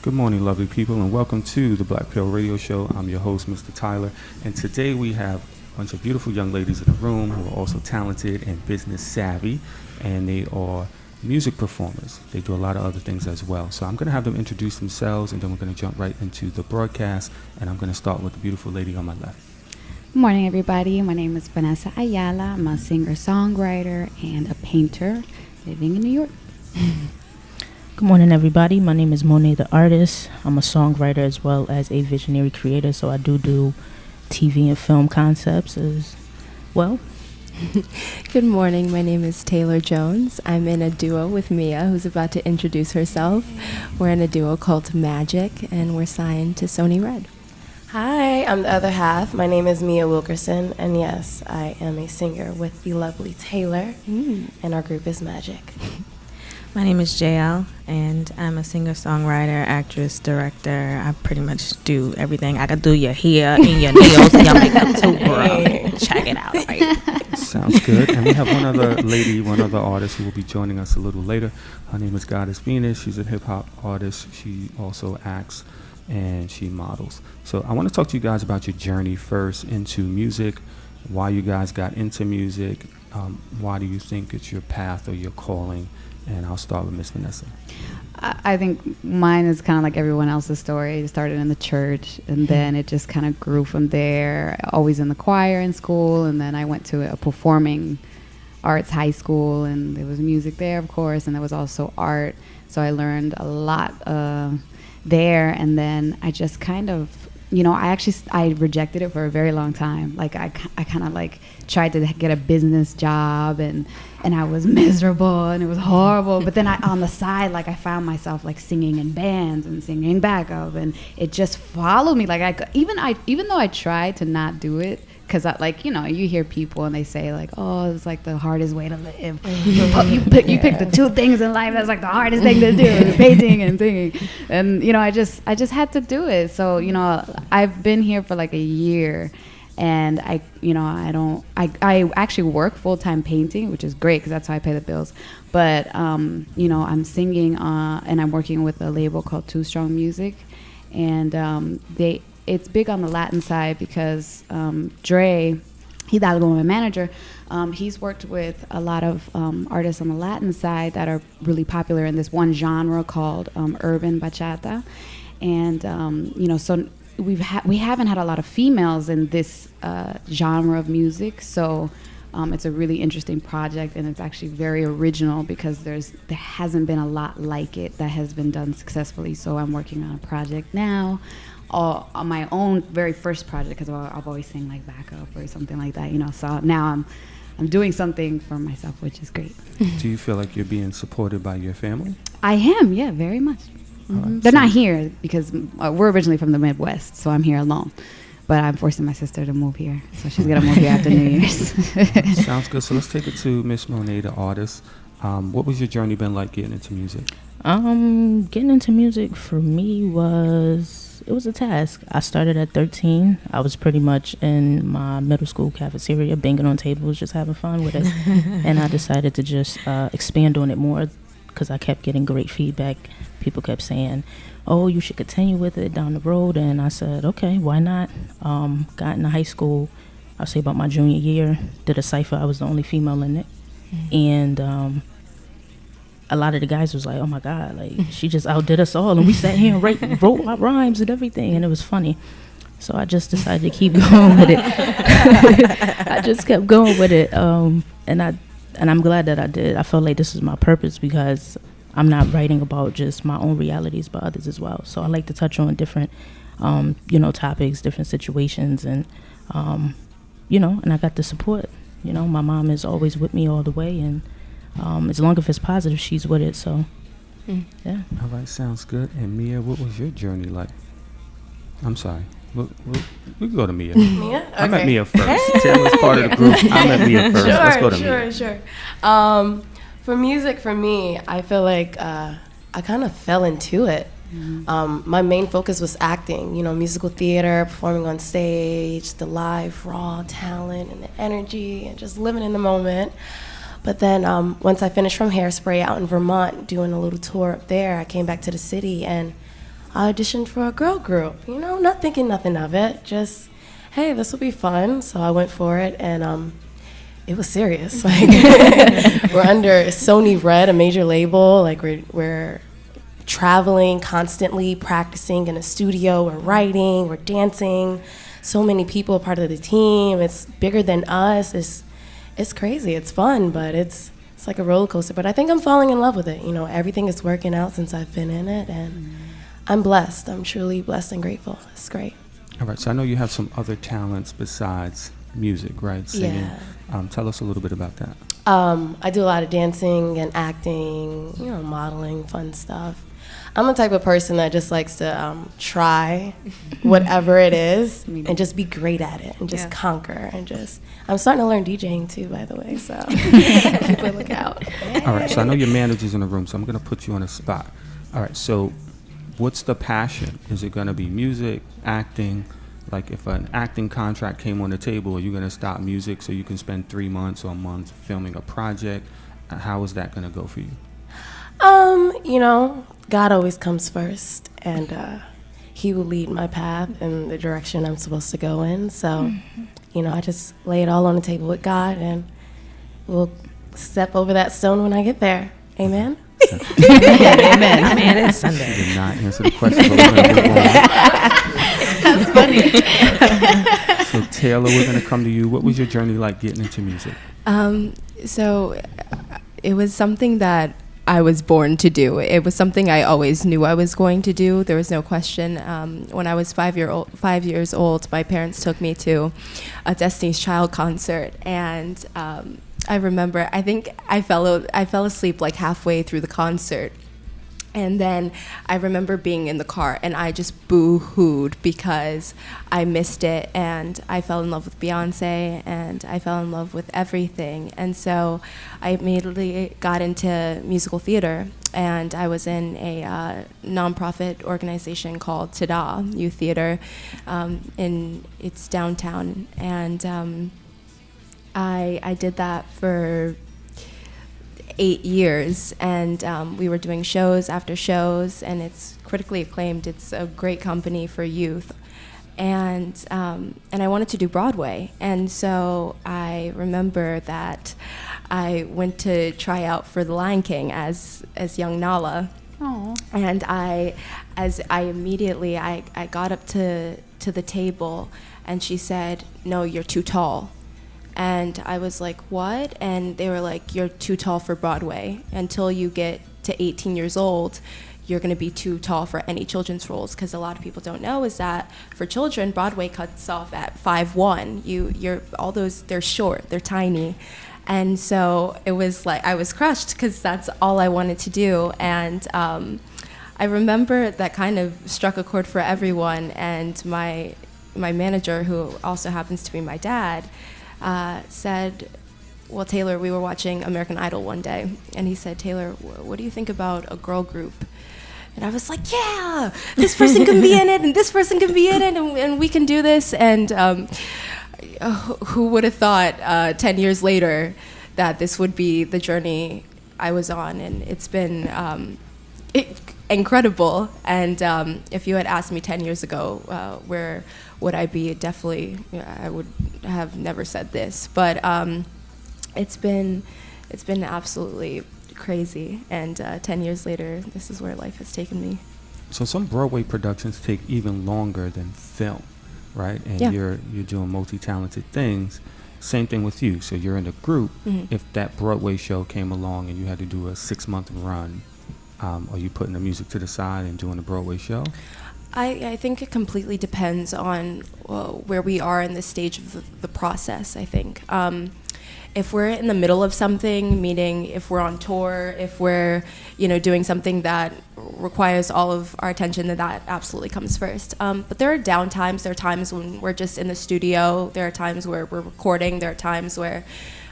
Good morning, lovely people, and welcome to the Black Pill Radio Show. I'm your host, Mr. Tyler, and today we have a bunch of beautiful young ladies in the room who are also talented and business savvy, and they are music performers. They do a lot of other things as well. So I'm going to have them introduce themselves, and then we're going to jump right into the broadcast, and I'm going to start with the beautiful lady on my left. Good morning, everybody. My name is Vanessa Ayala. I'm a singer-songwriter and a painter living in New York. Good morning, everybody. My name is Monet the Artist. I'm a songwriter as well as a visionary creator, so I do TV and film concepts as well. Good morning. My name is Taylor Jones. I'm in a duo with Mia, who's about to introduce herself. We're in a duo called Magic, and we're signed to Sony Red. Hi, I'm the other half. My name is Mia Wilkerson, and yes, I am a singer with the lovely Taylor, and our group is Magic. My name is JL, and I'm a singer-songwriter, actress, director. I pretty much do everything. I could do your hair and your nails and your makeup too, girl. Check it out. Right? Sounds good. And we have one other lady, one other artist who will be joining us a little later. Her name is Goddess Venus. She's a hip-hop artist. She also acts and she models. So I want to talk to you guys about your journey first into music, why you guys got into music, why do you think it's your path or your calling? And I'll start with Miss Vanessa. I think mine is kind of like everyone else's story. It started in the church, and then it just kind of grew from there. Always in the choir in school, and then I went to a performing arts high school, and there was music there, of course, and there was also art. So I learned a lot there, and then I just kind of, I rejected it for a very long time. Like I kind of like tried to get a business job, and I was miserable, and it was horrible. But then on the side, like I found myself like singing in bands and singing backup, and it just followed me. Like even though I tried to not do it, because you hear people and they say like, oh, it's like the hardest way to live. You pick the two things in life that's like the hardest thing to do, painting and singing. And I just had to do it. So I've been here for like a year, and I actually work full-time painting, which is great because that's how I pay the bills. But I'm singing and I'm working with a label called Too Strong Music, and it's big on the Latin side because Dre Hidalgo, my manager, he's worked with a lot of artists on the Latin side that are really popular in this one genre called urban bachata, and so we haven't had a lot of females in this genre of music, so it's a really interesting project, and it's actually very original because there hasn't been a lot like it that has been done successfully. So I'm working on a project now. On my own very first project, because I've always sang like backup or something like that, So now I'm doing something for myself, which is great. Do you feel like you're being supported by your family? I am, yeah, very much. Right, they're not here because we're originally from the Midwest, so I'm here alone. But I'm forcing my sister to move here, so she's gonna move here after New Year's. Sounds good. So let's take it to Miss Monet, the artist. What was your journey been like getting into music? Getting into music for me it was a task. I started at 13. I was pretty much in my middle school cafeteria, banging on tables, just having fun with it. And I decided to just expand on it more because I kept getting great feedback. People kept saying, oh, you should continue with it down the road. And I said, okay, why not? Got into high school, I'll say about my junior year, did a cypher. I was the only female in it. And a lot of the guys was like, oh my God, like she just outdid us all. And we sat here and wrote our rhymes and everything. And it was funny. So I just decided to keep going with it. I just kept going with it. And I'm glad that I did. I felt like this is my purpose because I'm not writing about just my own realities, but others as well. So I like to touch on different, topics, different situations. And, and I got the support. My mom is always with me all the way. And as long as it's positive, she's with it. So, yeah. All right, sounds good. And Mia, what was your journey like? I'm sorry. We can go to Mia. Mia? Okay. I met Mia first. Taylor's part of the group. I met Mia first. Let's go to Mia. Sure. For music, for me, I feel like I kind of fell into it. My main focus was acting, musical theater, performing on stage, the live, raw talent and the energy and just living in the moment. But then once I finished from Hairspray out in Vermont, doing a little tour up there, I came back to the city and I auditioned for a girl group, you know, not thinking nothing of it, just, hey, this will be fun. So I went for it, and it was serious. Like, we're under Sony Red, a major label. Like, we're traveling constantly, practicing in a studio, we're writing, we're dancing. So many people are part of the team. It's bigger than us. It's crazy. It's fun, but it's like a roller coaster. But I think I'm falling in love with it. You know, everything is working out since I've been in it, and I'm blessed. I'm truly blessed and grateful. It's great. All right, so I know you have some other talents besides music, right? Singing. Yeah. Tell us a little bit about that. I do a lot of dancing and acting, you know, modeling, fun stuff. I'm the type of person that just likes to try whatever it is and just be great at it and just conquer and just. I'm starting to learn DJing too, by the way, so keep a lookout. All right, so I know your manager's in the room, so I'm going to put you on the spot. All right, so what's the passion? Is it going to be music, acting? Like if an acting contract came on the table, are you going to stop music so you can spend 3 months or a month filming a project? How is that going to go for you? You know, God always comes first, and He will lead my path in the direction I'm supposed to go in. So, you know, I just lay it all on the table with God, and we'll step over that stone when I get there. Amen. Amen. Man, it's Sunday. She did not answer the question. But we're gonna move on. That's funny. So Taylor, we're going to come to you. What was your journey like getting into music? So it was something that I was born to do. It was something I always knew I was going to do. There was no question. When I was 5 years old, my parents took me to a Destiny's Child concert, and I remember, I think I fell asleep like halfway through the concert. And then I remember being in the car, and I just boo-hooed because I missed it, and I fell in love with Beyonce, and I fell in love with everything. And so I immediately got into musical theater, and I was in a nonprofit organization called Tada Youth Theater. It's downtown, and I did that for 8 years, and we were doing shows after shows, and it's critically acclaimed. It's a great company for youth, and I wanted to do Broadway, and so I remember that I went to try out for The Lion King as young Nala. Aww. And I immediately got up to the table, and she said, "No, you're too tall." And I was like, what? And they were like, you're too tall for Broadway. Until you get to 18 years old, you're going to be too tall for any children's roles. Because a lot of people don't know is that for children, Broadway cuts off at 5'1". You're all those, they're short, they're tiny. And so it was like, I was crushed because that's all I wanted to do. And I remember that kind of struck a chord for everyone. And my manager, who also happens to be my dad, said, well, Taylor, we were watching American Idol one day, and he said, Taylor, what do you think about a girl group? And I was like, yeah, this person can be in it, and this person can be in it, and we can do this. And who would have thought 10 years later that this would be the journey I was on? And it's been incredible. And if you had asked me 10 years ago where would I be, definitely I would have never said this. But it's been absolutely crazy. And 10 years later, this is where life has taken me. So some Broadway productions take even longer than film, right? And Yeah. you're doing multi-talented things. Same thing with you. So you're in a group. Mm-hmm. If that Broadway show came along and you had to do a 6-month run, are you putting the music to the side and doing a Broadway show? I think it completely depends on where we are in the stage of the process, I think. If we're in the middle of something, meaning if we're on tour, if we're doing something that requires all of our attention, then that absolutely comes first. But there are down times. There are times when we're just in the studio. There are times where we're recording. There are times where,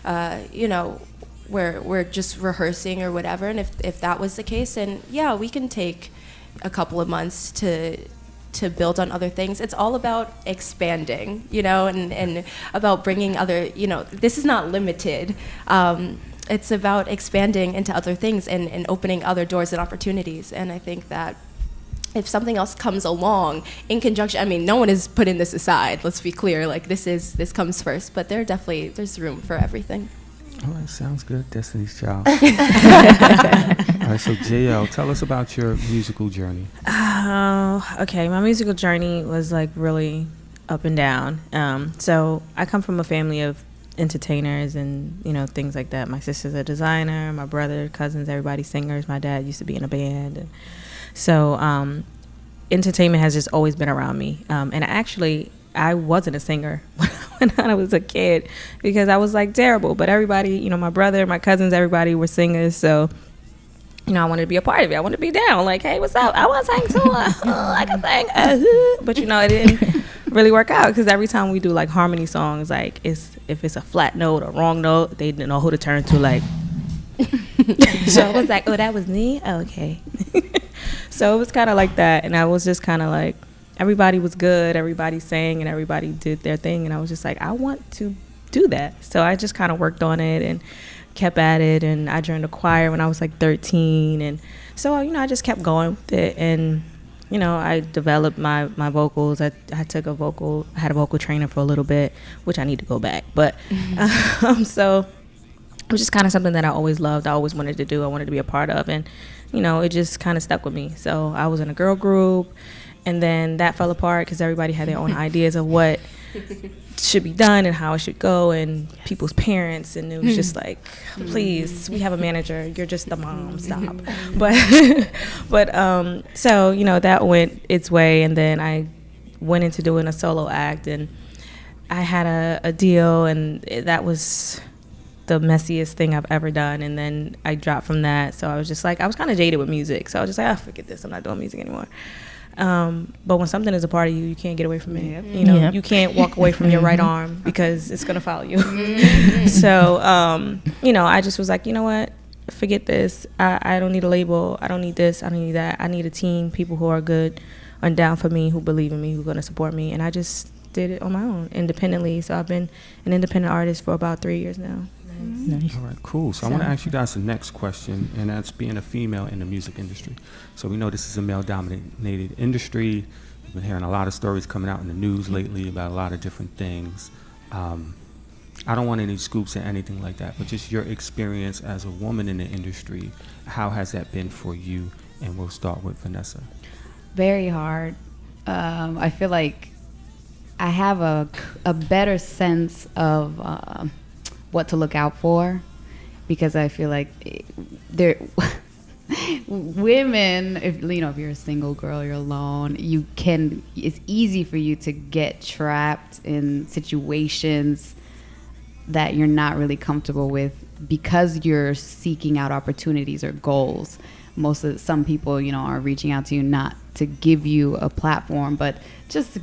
where we're just rehearsing or whatever. And if that was the case, then yeah, we can take a couple of months to build on other things. It's all about expanding, and about bringing other, this is not limited. It's about expanding into other things and opening other doors and opportunities. And I think that if something else comes along in conjunction, I mean, no one is putting this aside. Let's be clear. Like this comes first, but there's room for everything. All right, sounds good. Destiny's Child. All right, so JL, tell us about your musical journey. Okay, my musical journey was like really up and down. So I come from a family of entertainers and, you know, things like that. My sister's a designer, my brother, cousins, everybody singers. My dad used to be in a band. And so entertainment has just always been around me. And actually, I wasn't a singer when I was a kid because I was like terrible. But everybody, you know, my brother, my cousins, everybody were singers. So, you know, I wanted to be a part of it. I wanted to be down. Like, hey, what's up? I want to sing too. I can sing. But, you know, it didn't really work out because every time we do like harmony songs, like if it's a flat note or wrong note, they didn't know who to turn to. Like, so I was like, oh, that was me? Oh, okay. So it was kind of like that. And I was just kind of like, everybody was good. Everybody sang and everybody did their thing. And I was just like, I want to do that. So I just kind of worked on it and kept at it. And I joined a choir when I was like 13. And so, you know, I just kept going with it. And, you know, I developed my vocals. I had a vocal trainer for a little bit, which I need to go back. But so it was just kind of something that I always loved. I always wanted to do. I wanted to be a part of. And, you know, it just kind of stuck with me. So I was in a girl group. And then that fell apart because everybody had their own ideas of what should be done and how it should go, and people's parents. And it was just like, please, we have a manager. You're just the mom. Stop. But so, you know, that went its way. And then I went into doing a solo act, and I had a deal, and that was the messiest thing I've ever done. And then I dropped from that. So I was just like, I was kind of jaded with music. So I was just like, oh, forget this. I'm not doing music anymore. But when something is a part of you, you can't get away from it. Yep. You know, you can't walk away from your right arm because it's going to follow you. So, you know, I just was like, you know what? Forget this. I don't need a label. I don't need this. I don't need that. I need a team, people who are good and down for me, who believe in me, who are going to support me. And I just did it on my own, independently. So I've been an independent artist for about 3 years now. Nice. All right, cool. So I want to ask you guys the next question, and that's being a female in the music industry. So we know this is a male-dominated industry. We've been hearing a lot of stories coming out in the news lately about a lot of different things. I don't want any scoops or anything like that, but just your experience as a woman in the industry, how has that been for you? And we'll start with Vanessa. Very hard. I feel like I have a better sense of what to look out for, because I feel like women, if you're a single girl, you're alone, it's easy for you to get trapped in situations that you're not really comfortable with because you're seeking out opportunities or goals. Some people, are reaching out to you not to give you a platform, but just to,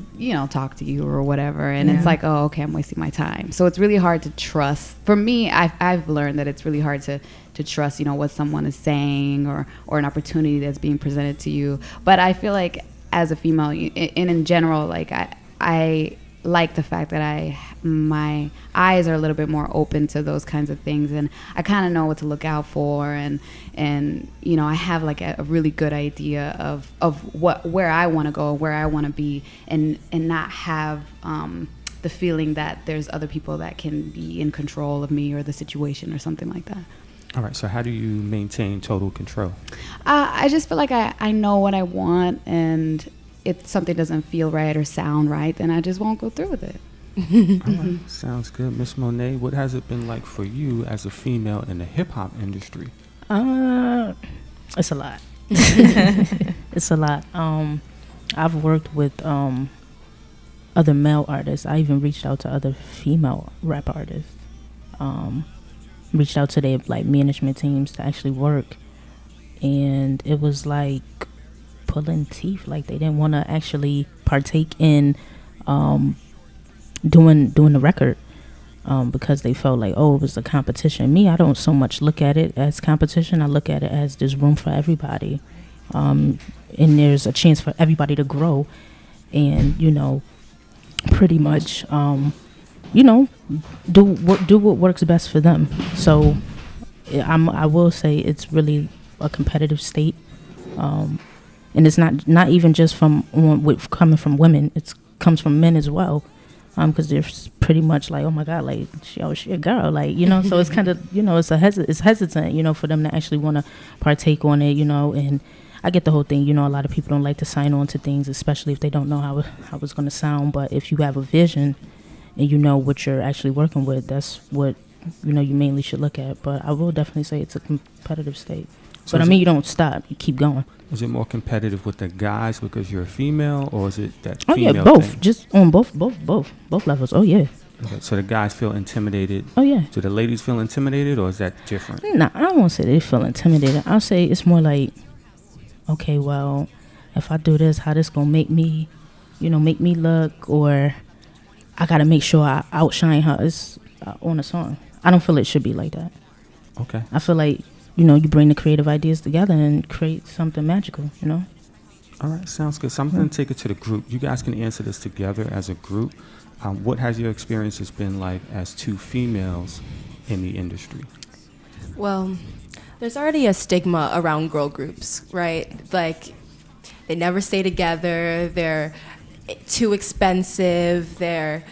talk to you or whatever. And it's like, oh, okay, I'm wasting my time. So it's really hard to trust. For me, I've learned that it's really hard to trust, what someone is saying or an opportunity that's being presented to you. But I feel like as a female, and in general, like I like the fact that my eyes are a little bit more open to those kinds of things, and I kind of know what to look out for, and I have like a really good idea of where I want to go, where I want to be, and not have the feeling that there's other people that can be in control of me or the situation or something like that. All right, so how do you maintain total control? I just feel like I know what I want, and if something doesn't feel right or sound right, then I just won't go through with it. All right, sounds good. Miss Monet, what has it been like for you as a female in the hip-hop industry? It's a lot. It's a lot. I've worked with other male artists. I even reached out to other female rap artists. Reached out to their management teams to actually work, and it was like pulling teeth. Like they didn't want to actually partake in doing the record because they felt like, oh, it was a competition. Me, I don't so much look at it as competition. I look at it as there's room for everybody, and there's a chance for everybody to grow, and pretty much do what works best for them. So I will say it's really a competitive state. and it's not even just coming from women. It comes from men as well, because they're pretty much like, oh my God, like she a girl, like, you know. So it's kind of, you know, it's hesitant, you know, for them to actually want to partake on it, you know. And I get the whole thing, you know. A lot of people don't like to sign on to things, especially if they don't know how it's going to sound. But if you have a vision and you know what you're actually working with, that's what, you know, you mainly should look at. But I will definitely say it's a competitive state. So But I mean, you don't stop. You keep going. Is it more competitive with the guys because you're a female, or is it that Oh female yeah, both. thing? Just on both levels. Oh yeah. Okay, so the guys feel intimidated. Oh yeah. Do the ladies feel intimidated, or is that different? Nah, I won't say they feel intimidated. I'll say it's more like, okay, well, if I do this, how this gonna make me, you know, make me look, or I gotta make sure I outshine her on a song. I don't feel it should be like that. Okay. I feel like, you know, you bring the creative ideas together and create something magical, you know? All right, sounds good. So I'm going to take it to the group. You guys can answer this together as a group. What has your experiences been like as two females in the industry? Well, there's already a stigma around girl groups, right? Like, they never stay together, they're too expensive, they're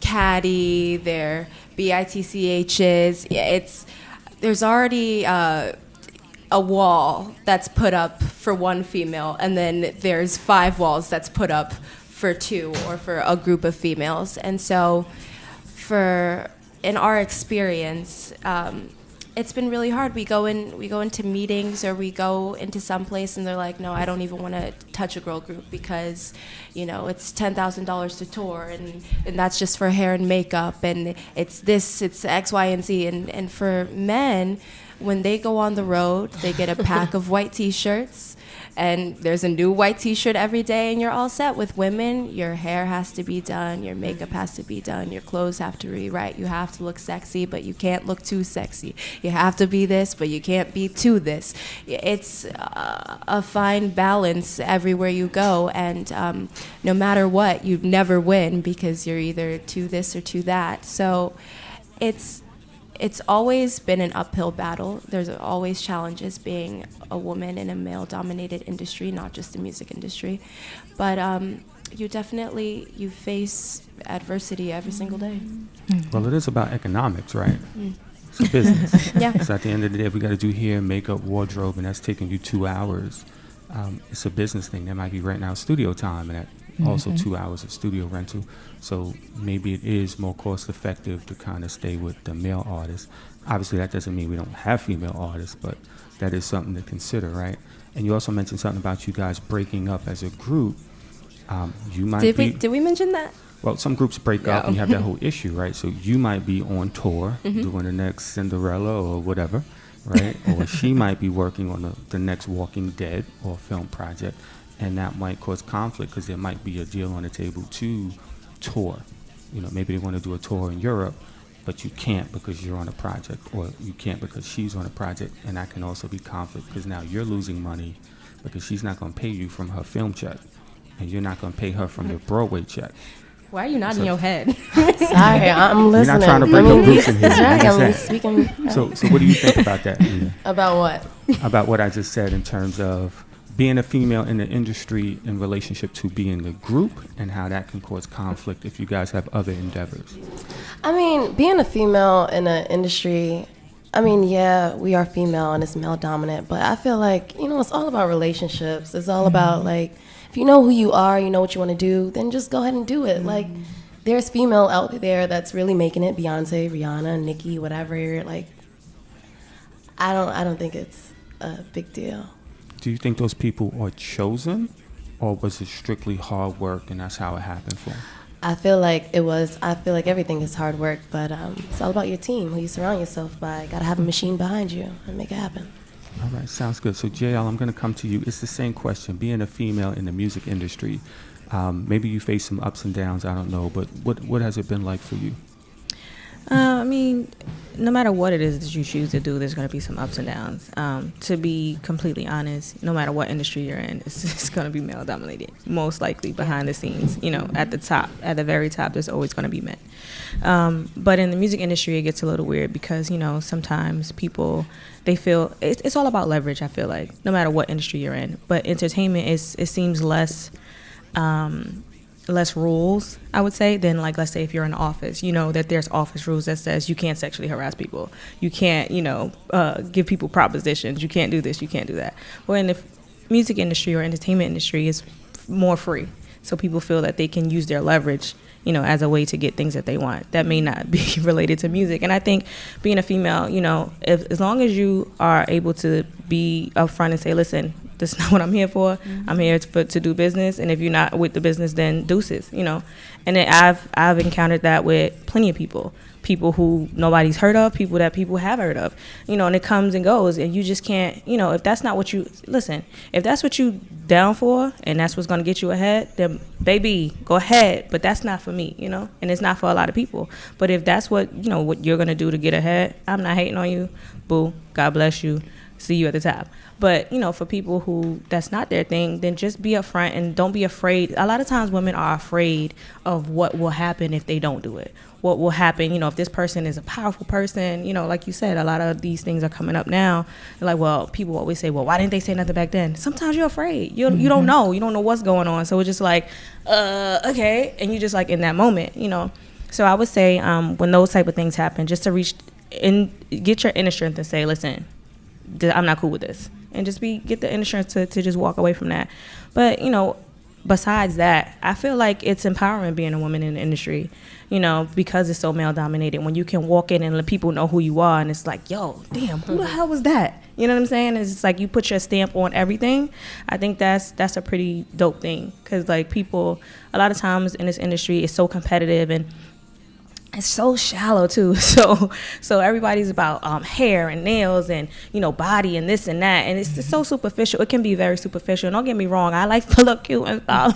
catty, they're bitchs. There's already a wall that's put up for one female, and then there's 5 walls that's put up for 2 or for a group of females. And so in our experience, it's been really hard. We go into meetings, or we go into some place and they're like, no, I don't even want to touch a girl group because, you know, it's $10,000 to tour, and that's just for hair and makeup, and it's X, Y, and Z. And for men, when they go on the road, they get a pack of white T-shirts, and there's a new white T-shirt every day, and you're all set. With women, your hair has to be done, your makeup has to be done, your clothes have to be right, you have to look sexy, but you can't look too sexy. You have to be this, but you can't be too this. It's a fine balance everywhere you go, and no matter what, you never win because you're either to this or to that. So it's always been an uphill battle. There's always challenges being a woman in a male-dominated industry, not just the music industry. But you face adversity every single day. Well, it is about economics, right? It's a business. Yeah. So at the end of the day, if we got to do hair, makeup, wardrobe, and that's taking you 2 hours, it's a business thing. That might be right now studio time, and that also 2 hours of studio rental. So maybe it is more cost effective to kind of stay with the male artists. Obviously, that doesn't mean we don't have female artists, but that is something to consider, right? And you also mentioned something about you guys breaking up as a group. You might Did we mention that? Well, some groups break up and you have that whole issue, right? So you might be on tour doing the next Cinderella or whatever, right? Or she might be working on the next Walking Dead or film project, and that might cause conflict because there might be a deal on the table to tour. You know, maybe they want to do a tour in Europe, but you can't because you're on a project, or you can't because she's on a project, and that can also be conflict because now you're losing money because she's not going to pay you from her film check, and you're not going to pay her from your Broadway check. Why are you nodding your head? Sorry, I'm listening. You're not trying to break no groups in here. He's right. like I I'm said. speaking. So what do you think about that, Nina? About what? About what I just said in terms of being a female in the industry in relationship to being the group, and how that can cause conflict if you guys have other endeavors? I mean, being a female in the industry, I mean, yeah, we are female and it's male dominant, but I feel like, you know, it's all about relationships. It's all about, like, if you know who you are, you know what you want to do, then just go ahead and do it. Like, there's female out there that's really making it. Beyonce, Rihanna, Nicki, whatever. Like, I don't think it's a big deal. Do you think those people are chosen, or was it strictly hard work and that's how it happened for them? I feel like everything is hard work, but it's all about your team, who you surround yourself by. Got to have a machine behind you and make it happen. All right, sounds good. So JL, I'm going to come to you. It's the same question. Being a female in the music industry, maybe you face some ups and downs, I don't know, but what has it been like for you? I mean, no matter what it is that you choose to do, there's going to be some ups and downs. To be completely honest, no matter what industry you're in, it's going to be male dominated. Most likely behind the scenes, at the top, at the very top, there's always going to be men. But in the music industry, it gets a little weird because, sometimes people, they feel it's all about leverage, I feel like, no matter what industry you're in. But entertainment, it seems less rules, I would say, than like, let's say if you're in the office, that there's office rules that says you can't sexually harass people. You can't, give people propositions. You can't do this, you can't do that. Well, in the music industry or entertainment industry, it's more free. So people feel that they can use their leverage, as a way to get things that they want. That may not be related to music. And I think being a female, as long as you are able to be upfront and say, listen, this is not what I'm here for. Mm-hmm. I'm here to do business. And if you're not with the business, then deuces, And then I've encountered that with plenty of people who nobody's heard of, people that people have heard of, and it comes and goes, and you just can't, if that's not what you, listen, if that's what you down for and that's what's going to get you ahead, then baby, go ahead, but that's not for me, and it's not for a lot of people. But if that's what, what you're going to do to get ahead, I'm not hating on you, boo, God bless you, see you at the top. But, for people who that's not their thing, then just be upfront and don't be afraid. A lot of times women are afraid of what will happen if they don't do it. What will happen, if this person is a powerful person, like you said, a lot of these things are coming up now. They're like, well, people always say, well, why didn't they say nothing back then? Sometimes you're afraid. You don't know. You don't know what's going on. So it's just like, okay. And you just like in that moment, So I would say when those type of things happen, just to get your inner strength and say, listen, I'm not cool with this. And just get the inner strength to just walk away from that. But, besides that, I feel like it's empowering being a woman in the industry, because it's so male dominated. When you can walk in and let people know who you are, and it's like, yo, damn, who the hell was that? You know what I'm saying? It's just like you put your stamp on everything. I think that's a pretty dope thing, because like people, a lot of times in this industry, it's so competitive and it's so shallow too. So everybody's about hair and nails and body and this and that, and it's just so superficial. It can be very superficial. Don't get me wrong, I like to look cute and stuff,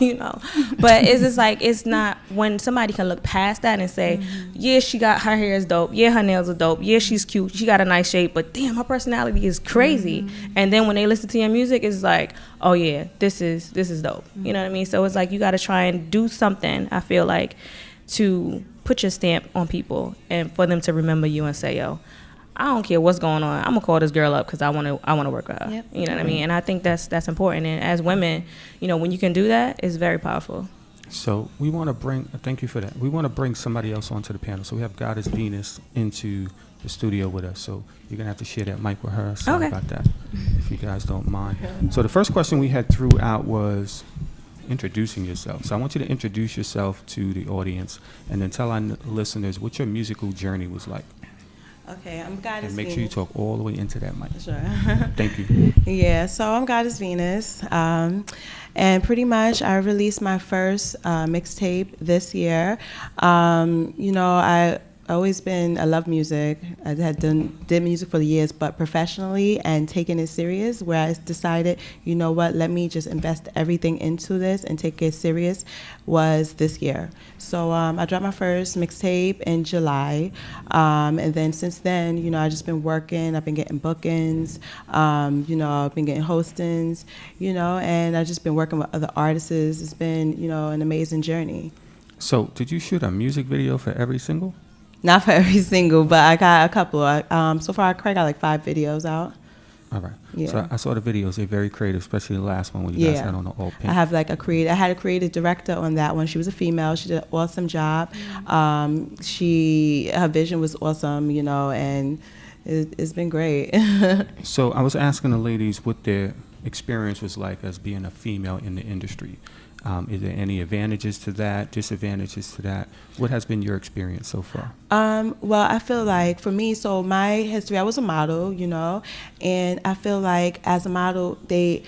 but it's just like, it's not when somebody can look past that and say, yeah, she got her hair is dope, yeah, her nails are dope, yeah, she's cute, she got a nice shape, but damn, her personality is crazy. And then when they listen to your music, it's like, oh yeah, this is dope. You know what I mean? So it's like you got to try and do something, I feel like, to put your stamp on people and for them to remember you and say, yo, I don't care what's going on, I'm gonna call this girl up because I want to work with her. Yep. You know what I mean? And I think that's important. And as women, when you can do that, it's very powerful. So we want to thank you for that. We want to bring somebody else onto the panel. So we have Goddess Venus into the studio with us. So you're going to have to share that mic with her. Sorry about that, if you guys don't mind. So the first question we had throughout was introducing yourself. So I want you to introduce yourself to the audience and then tell our listeners what your musical journey was like. Okay, I'm Goddess And make Venus. sure you talk all the way into that mic. Sure. Thank you. Yeah, so I'm Goddess Venus. And pretty much I released my first mixtape this year. I love music. I did music for years, but professionally and taking it serious, where I decided, you know what, let me just invest everything into this and take it serious, was this year. So I dropped my first mixtape in July, and then since then, I just been working. I've been getting bookings, I've been getting hostings, and I've just been working with other artists. It's been, an amazing journey. So did you shoot a music video for every single? Not for every single, but I got a couple. So far, I probably got like 5 videos out. All right. Yeah. So I saw the videos. They're very creative, especially the last one when you guys had on the all pink. I have I had a creative director on that one. She was a female. She did an awesome job. Her vision was awesome, and it's been great. So I was asking the ladies what their experience was like as being a female in the industry. Is there any advantages to that, disadvantages to that? What has been your experience so far? Well, I feel like for me, so my history, I was a model, and I feel like as a model, a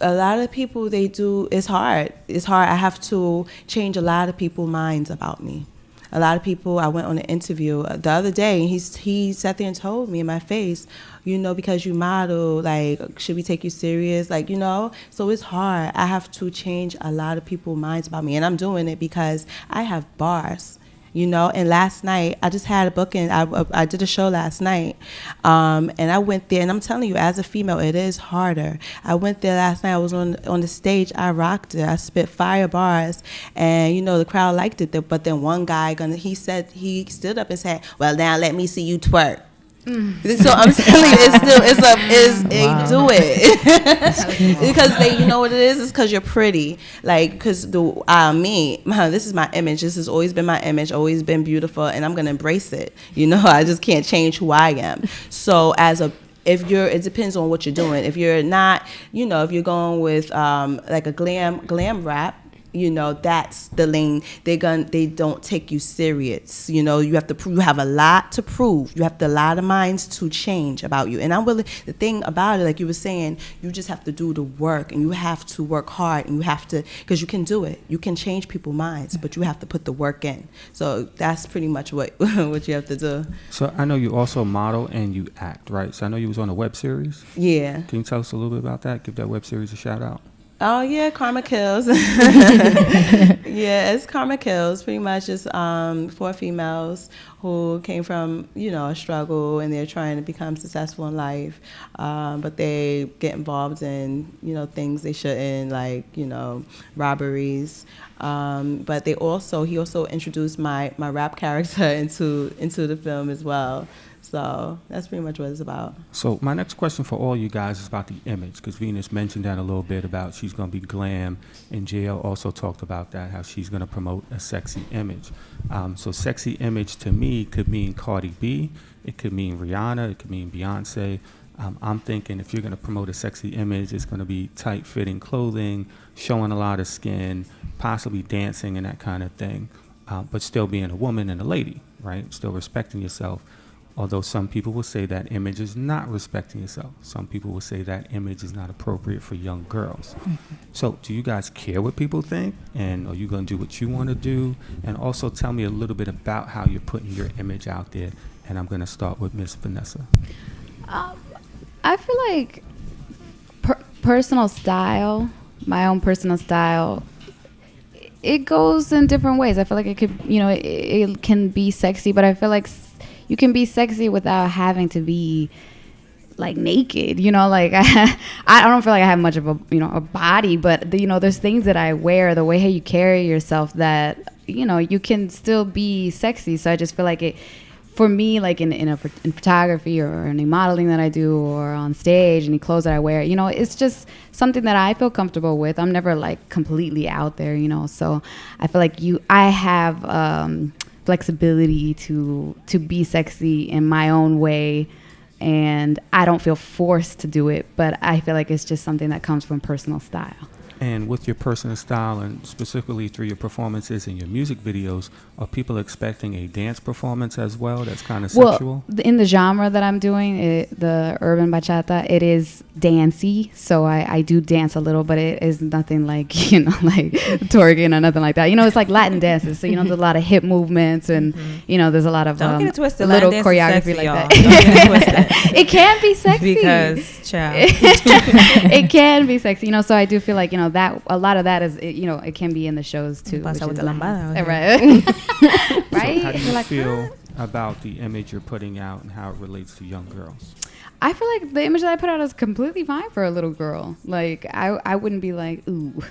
lot of people, it's hard. It's hard. I have to change a lot of people's minds about me. A lot of people, I went on an interview the other day, and he sat there and told me in my face, because you model, like, should we take you serious? Like, so it's hard. I have to change a lot of people's minds about me, and I'm doing it because I have bars. you know. And last night, I just had a booking. I did a show last night, and I went there, and I'm telling you, as a female, it is harder. I went there last night. I was on the stage. I rocked it. I spit fire bars, and you know the crowd liked it. But then one guy, he stood up and said, "Well, now let me see you twerk." So I'm telling you, do it because you know what it is. It's because you're pretty. Like, because this is my image. This has always been my image, always been beautiful, and I'm gonna embrace it. You know, I just can't change who I am. So it depends on what you're doing. If you're not, you know, if you're going with like a glam rap, you know, that's the lane. They don't take you serious. You know, you have to prove. You have a lot to prove. You have a lot of minds to change about you. And I'm willing. The thing about it, like you were saying, you just have to do the work, and you have to work hard, and you have to, because you can do it. You can change people's minds, but you have to put the work in. So that's pretty much what what you have to do. So I know you also model and you act, right? So I know you was on a web series. Yeah. Can you tell us a little bit about that? Give that web series a shout out. Oh yeah, Karma Kills. Yeah, it's Karma Kills. Pretty much just 4 females who came from, you know, a struggle, and they're trying to become successful in life, but they get involved in, you know, things they shouldn't, like, you know, robberies. But he also introduced my rap character into the film as well. So that's pretty much what it's about. So my next question for all you guys is about the image, because Venus mentioned that a little bit about she's going to be glam, and JL also talked about that, how she's going to promote a sexy image. So sexy image to me could mean Cardi B, it could mean Rihanna, it could mean Beyonce. I'm thinking if you're going to promote a sexy image, it's going to be tight-fitting clothing, showing a lot of skin, possibly dancing and that kind of thing, but still being a woman and a lady, right? Still respecting yourself. Although some people will say that image is not respecting yourself. Some people will say that image is not appropriate for young girls. So do you guys care what people think? And are you going to do what you want to do? And also tell me a little bit about how you're putting your image out there. And I'm going to start with Miss Vanessa. I feel like personal style, my own personal style, it goes in different ways. I feel like it could, you know, it can be sexy, but I feel like you can be sexy without having to be like naked, you know, like I don't feel like I have much of a body, but there's things that I wear, the way how you carry yourself, that, you can still be sexy. So I just feel like for me, like in photography or any modeling that I do or on stage, any clothes that I wear, it's just something that I feel comfortable with. I'm never like completely out there, so I feel like I have flexibility to be sexy in my own way, and I don't feel forced to do it, but I feel like it's just something that comes from personal style. And with your personal style, and specifically through your performances and your music videos, are people expecting a dance performance as well that's kind of sexual? Well, in the genre that I'm doing, the urban bachata, it is dancey. So I do dance a little, but it is nothing like, like twerking or nothing like that. It's like Latin dances. So, there's a lot of hip movements and, there's a lot of Don't get it twisted. little Latin choreography sexy, like y'all. that. Don't get it twisted. It can be sexy. Because, child. It can be sexy, so I do feel like, that a lot of that is, it can be in the shows too. Pasa which with is the nice. lambada. Right. Right? So how do you You're like, feel about the image you're putting out and how it relates to young girls? I feel like the image that I put out is completely fine for a little girl. Like, I wouldn't be like, ooh,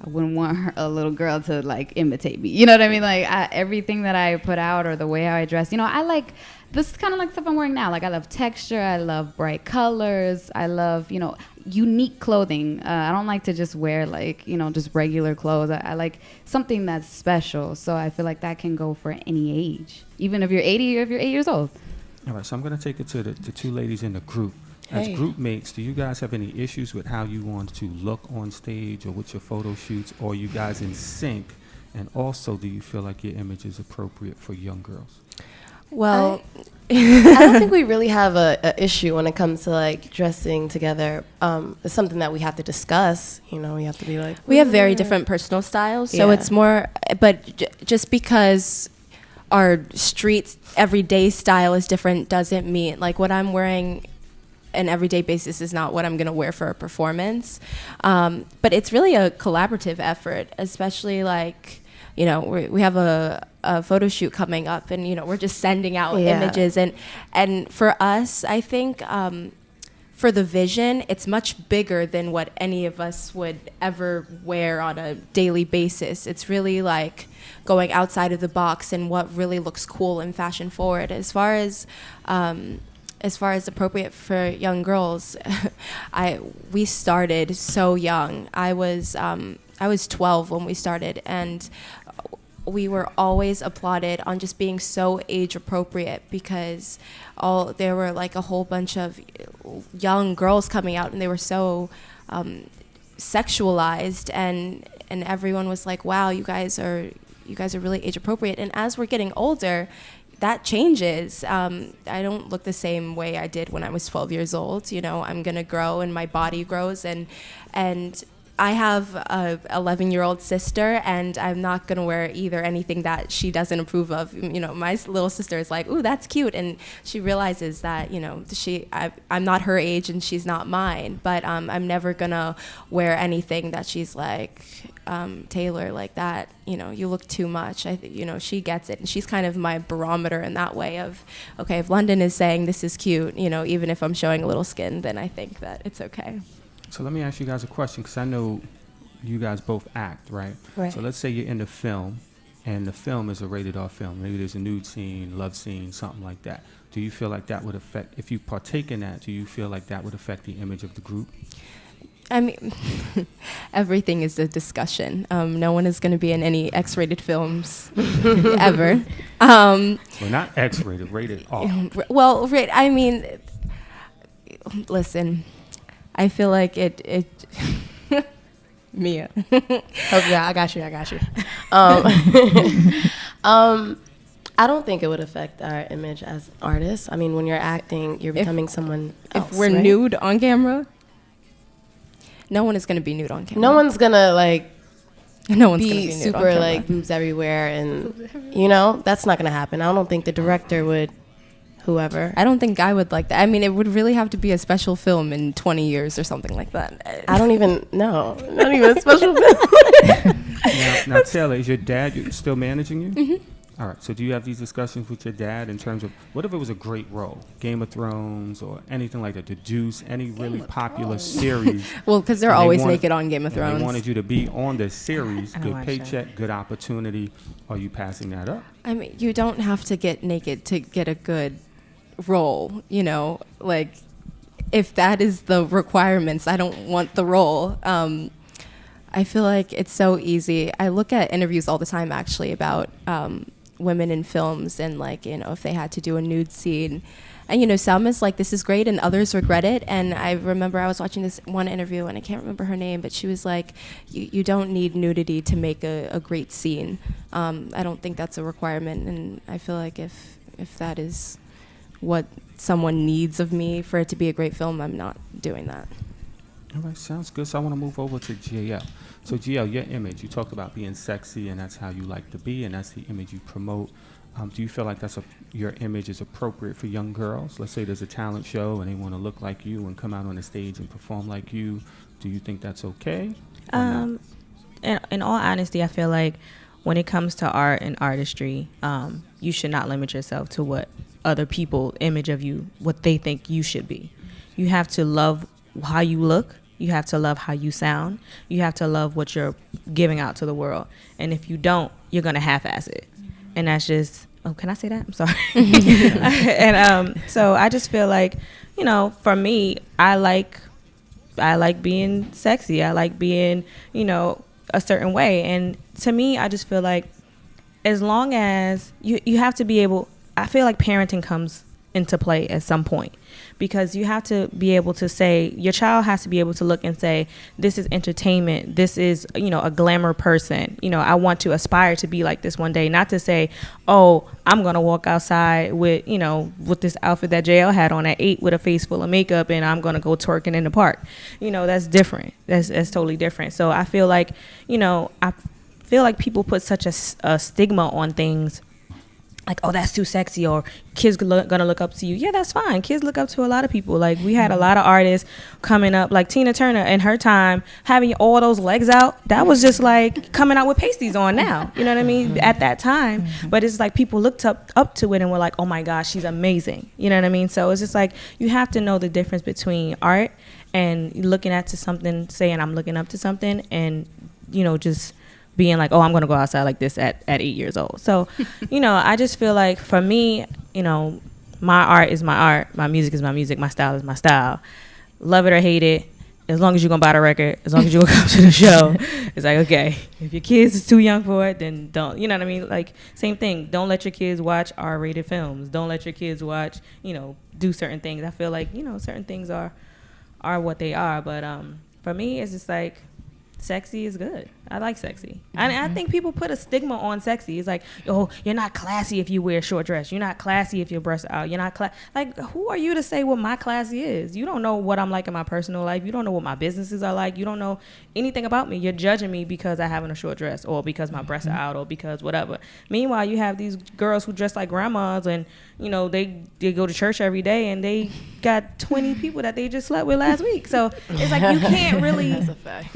I wouldn't want a little girl to like imitate me. You know what I mean? Like everything that I put out or the way how I dress, I like, this is kind of like stuff I'm wearing now. Like I love texture. I love bright colors. I love, unique clothing. I don't like to just wear like, just regular clothes. I like something that's special. So I feel like that can go for any age, even if you're 80 or if you're 8 years old. All right, so I'm going to take it to the two ladies in the group. Hey. As group mates, do you guys have any issues with how you want to look on stage or with your photo shoots, or are you guys in sync? And also, do you feel like your image is appropriate for young girls? Well, I don't think we really have a issue when it comes to like dressing together. It's something that we have to discuss. We have to be like, we have very different personal styles, so Yeah. it's more. But just because our street everyday style is different doesn't mean like what I'm wearing an everyday basis is not what I'm going to wear for a performance. But it's really a collaborative effort, especially like, you know, we have a photo shoot coming up, and, you know, we're just sending out images. And for us, I think, for the vision, it's much bigger than what any of us would ever wear on a daily basis. It's really like going outside of the box and what really looks cool and fashion forward. As far as appropriate for young girls, we started so young. I was 12 when we started, and we were always applauded on just being so age appropriate, because there were like a whole bunch of young girls coming out, and they were so sexualized, and everyone was like, wow, you guys are really age appropriate. And as we're getting older, that changes. I don't look the same way I did when I was 12 years old. You know, I'm gonna grow, and my body grows, and I have a 11-year-old sister, and I'm not gonna wear either anything that she doesn't approve of. You know, my little sister is like, "Ooh, that's cute," and she realizes that, you know, I'm not her age and she's not mine. But I'm never gonna wear anything that she's like, Taylor, like that. You know, you look too much. You know, she gets it, and she's kind of my barometer in that way of, okay, if London is saying this is cute, you know, even if I'm showing a little skin, then I think that it's okay. So let me ask you guys a question, because I know you guys both act, right? Right. So let's say you're in the film, and the film is a rated R film. Maybe there's a nude scene, love scene, something like that. Do you feel like that would affect, if you partake in that, do you feel like that would affect the image of the group? I mean, everything is a discussion. No one is going to be in any X-rated films ever. Well, not X-rated, rated R. Well, I mean, listen, I feel like it Mia. Oh, yeah, I got you. I don't think it would affect our image as artists. I mean, when you're acting, you're becoming someone else. If we're right? nude on camera, no one is going to be nude on camera. No one's gonna like no one's gonna be be nude super on camera. like boobs everywhere, and you know that's not gonna happen. I don't think the director would. Whoever. I don't think I would like that. I mean, it would really have to be a special film in 20 years or something like that. I don't even know. Not even a special film. Now, Taylor, is your dad still managing you? Mm-hmm. All right. So do you have these discussions with your dad in terms of, what if it was a great role? Game of Thrones or anything like that? The Deuce, any really popular series? Well, because they're and always wanted- naked on Game of and Thrones. They wanted you to be on the series, I good watched paycheck, good opportunity. Are you passing that up? I mean, you don't have to get naked to get a good role, you know, like if that is the requirements, I don't want the role. I feel like it's so easy. I look at interviews all the time actually about women in films, and like, you know, if they had to do a nude scene, and you know, some is like, this is great, and others regret it. And I remember I was watching this one interview, and I can't remember her name, but she was like, you don't need nudity to make a great scene. I don't think that's a requirement, and I feel like if that is what someone needs of me for it to be a great film, I'm not doing that. All right, sounds good. So I want to move over to JL. So JL, your image, you talked about being sexy, and that's how you like to be, and that's the image you promote. Do you feel like your image is appropriate for young girls? Let's say there's a talent show and they want to look like you and come out on the stage and perform like you. Do you think that's okay? In all honesty, I feel like when it comes to art and artistry, you should not limit yourself to what other people image of you, what they think you should be. You have to love how you look. You have to love how you sound. You have to love what you're giving out to the world. And if you don't, you're going to half-ass it. And that's just, oh, can I say that? I'm sorry. And so I just feel like, you know, for me, I like being sexy. I like being, you know, a certain way. And to me, I just feel like as long as you have to be able, I feel like parenting comes into play at some point, because you have to be able to say, your child has to be able to look and say, this is entertainment, this is, you know, a glamour person, you know, I want to aspire to be like this one day. Not to say, oh, I'm gonna walk outside with, you know, with this outfit that JL had on at 8 with a face full of makeup, and I'm gonna go twerking in the park. You know, that's different. That's totally different. So I feel like, you know, people put such a stigma on things like, oh, that's too sexy, or kids gonna look up to you. Yeah, that's fine. Kids look up to a lot of people. Like, we had a lot of artists coming up, like Tina Turner in her time, having all those legs out. That was just like coming out with pasties on now. You know what I mean? At that time. But it's like people looked up to it and were like, oh my gosh, she's amazing. You know what I mean? So it's just like, you have to know the difference between art and looking at to something, saying I'm looking up to something, and, you know, just being like, oh, I'm going to go outside like this at 8 years old. So, you know, I just feel like for me, you know, my art is my art. My music is my music. My style is my style. Love it or hate it. As long as you're going to buy the record, as long as you're going to come to the show, it's like, okay, if your kids is too young for it, then don't, you know what I mean? Like, same thing. Don't let your kids watch R-rated films. Don't let your kids watch, you know, do certain things. I feel like, you know, certain things are what they are. But for me, it's just like, sexy is good. I like sexy. And I think people put a stigma on sexy. It's like, oh, you're not classy if you wear a short dress. You're not classy if your breasts are out. You're not like, who are you to say what my classy is? You don't know what I'm like in my personal life. You don't know what my businesses are like. You don't know anything about me. You're judging me because I have on a short dress, or because my breasts are out, or because whatever. Meanwhile, you have these girls who dress like grandmas, and, you know, they go to church every day, and they got 20 people that they just slept with last week. So it's like, you can't really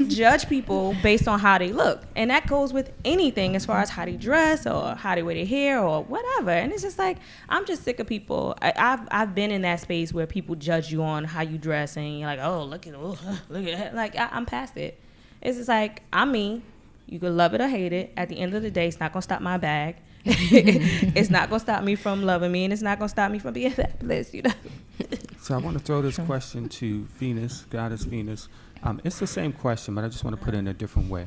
judge people based on how they look. And that goes with anything as far as how they dress or how they wear their hair or whatever. And it's just like, I'm just sick of people. I've been in that space where people judge you on how you dress, and you're like, oh, look at that. Like, I'm past it. It's just like, I'm me. You can love it or hate it. At the end of the day, it's not going to stop my bag. It's not going to stop me from loving me, and it's not going to stop me from being fabulous, you know. So I want to throw this question to Venus, Goddess Venus. It's the same question, but I just want to put it in a different way.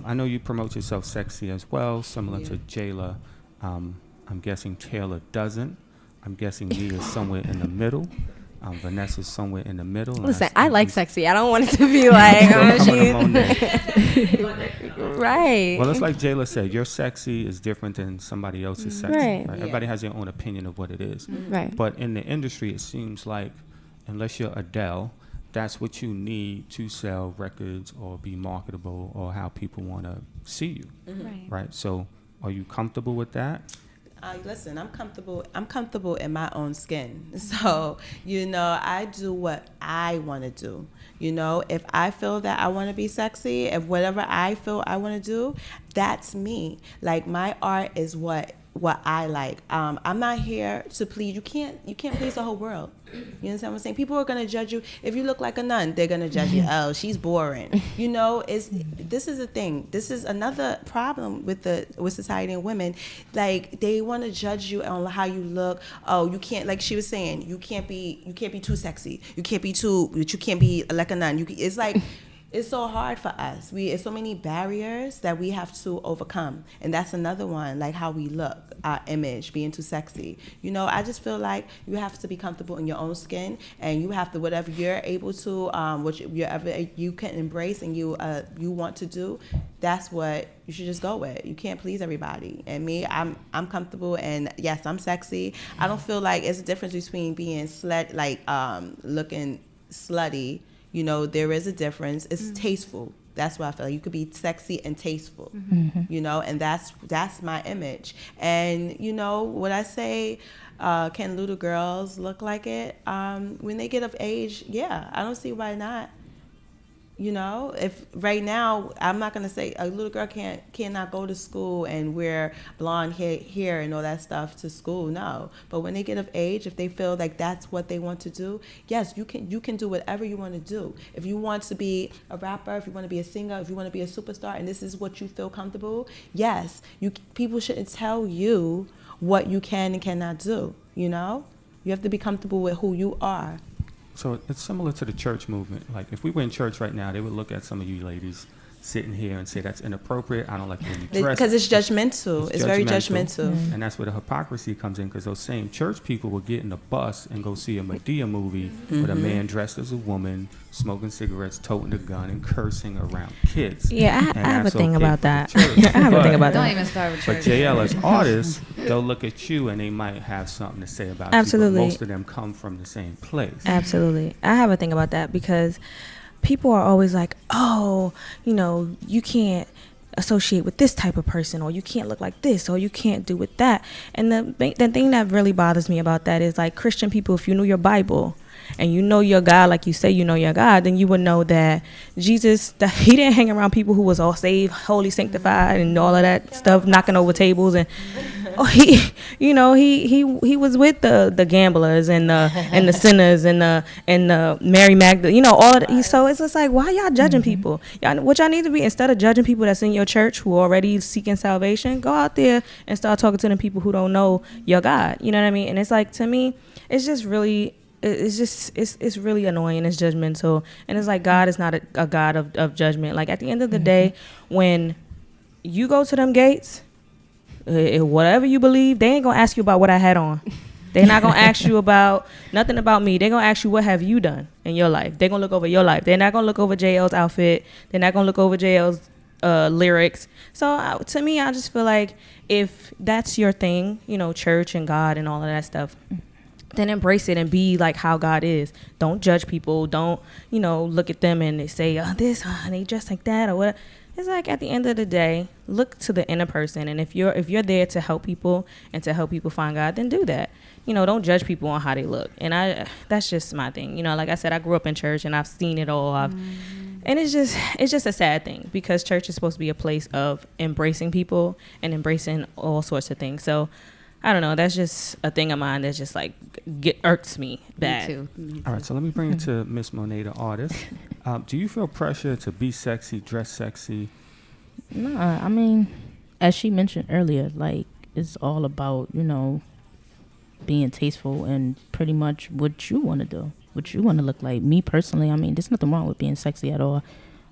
I know you promote yourself sexy as well, similar to Jayla. I'm guessing Taylor doesn't. I'm guessing Nia is somewhere in the middle. Vanessa's somewhere in the middle. Listen, I like sexy. I don't want it to be like, right. Well, it's like Jayla said, your sexy is different than somebody else's sexy. Right. Right? Everybody has their own opinion of what it is. Right. But in the industry, it seems like, unless you're Adele, that's what you need to sell records or be marketable or how people want to see you. Right? So are you comfortable with that? Listen, I'm comfortable in my own skin. So, you know, I do what I want to do. You know, if I feel that I want to be sexy, if whatever I feel I want to do, that's me. Like, my art is what I like. I'm not here to please. You can't please the whole world. You understand what I'm saying? People are gonna judge you if you look like a nun. They're gonna judge you. Oh, she's boring. You know, this is a thing. This is another problem with society and women. Like, they want to judge you on how you look. Oh, you can't, like she was saying, you can't be too sexy. You can't be like a nun. It's like. It's so hard for us. It's so many barriers that we have to overcome. And that's another one, like how we look, our image, being too sexy. You know, I just feel like you have to be comfortable in your own skin, and you have to, whatever you're able to, whatever you can embrace and you want to do, that's what you should just go with. You can't please everybody. And me, I'm comfortable, and yes, I'm sexy. I don't feel like it's a difference between being looking slutty. You know, there is a difference. It's tasteful. That's what I feel like. You could be sexy and tasteful, you know, and that's my image. And, you know, what I say, can little girls look like it? When they get of age, yeah, I don't see why not. You know, if right now, I'm not going to say a little girl cannot go to school and wear blonde hair and all that stuff to school. No. But when they get of age, if they feel like that's what they want to do, yes, you can do whatever you want to do. If you want to be a rapper, if you want to be a singer, if you want to be a superstar, and this is what you feel comfortable, yes, people shouldn't tell you what you can and cannot do, you know? You have to be comfortable with who you are. So it's similar to the church movement. Like, if we were in church right now, they would look at some of you ladies sitting here and say that's inappropriate. I don't like the way you dress. Because it's judgmental. It's very judgmental. And that's where the hypocrisy comes in, because those same church people will get in the bus and go see a Medea movie with a man dressed as a woman, smoking cigarettes, toting a gun, and cursing around kids. Yeah, I have a thing about that. I have a thing about Don't that. even start with But church. JL, as artists, they'll look at you and they might have something to say about Absolutely. you. But most of them come from the same place. Absolutely. I have a thing about that, because people are always like, oh, you know, you can't associate with this type of person, or you can't look like this, or you can't do with that. And the thing that really bothers me about that is like Christian people, if you knew your Bible and you know your God, like you say you know your God, then you would know that Jesus, that he didn't hang around people who was all saved, holy, sanctified, and all of that stuff, knocking over tables. And he was with the gamblers and the sinners and the Mary Magdalene, all of that. So it's just like, why y'all judging people? What y'all need to be, instead of judging people that's in your church who are already seeking salvation, go out there and start talking to them people who don't know your God. You know what I mean? And it's like, to me, it's just really, it's really annoying. It's judgmental. And it's like, God is not a God of judgment. Like, at the end of the day, when you go to them gates, whatever you believe, they ain't gonna ask you about what I had on. They're not gonna ask you about nothing about me. They're gonna ask you, what have you done in your life? They're gonna look over your life. They're not gonna look over JL's outfit. They're not gonna look over JL's lyrics. So to me, I just feel like if that's your thing, church and God and all of that stuff, then embrace it and be like how God is. Don't judge people. Don't, look at them and they say, this, and they dress like that or what. It's like, at the end of the day, look to the inner person. And if you're there to help people and to help people find God, then do that. Don't judge people on how they look. And that's just my thing. Like I said, I grew up in church and I've seen it all. And it's just a sad thing, because church is supposed to be a place of embracing people and embracing all sorts of things. So I don't know. That's just a thing of mine that's just like irks me bad. Me too. All right, so let me bring it to Miss Monet, the artist. Do you feel pressure to be sexy, dress sexy? No, I mean, as she mentioned earlier, like, it's all about, being tasteful and pretty much what you want to do, what you want to look like. Me personally, I mean, there's nothing wrong with being sexy at all.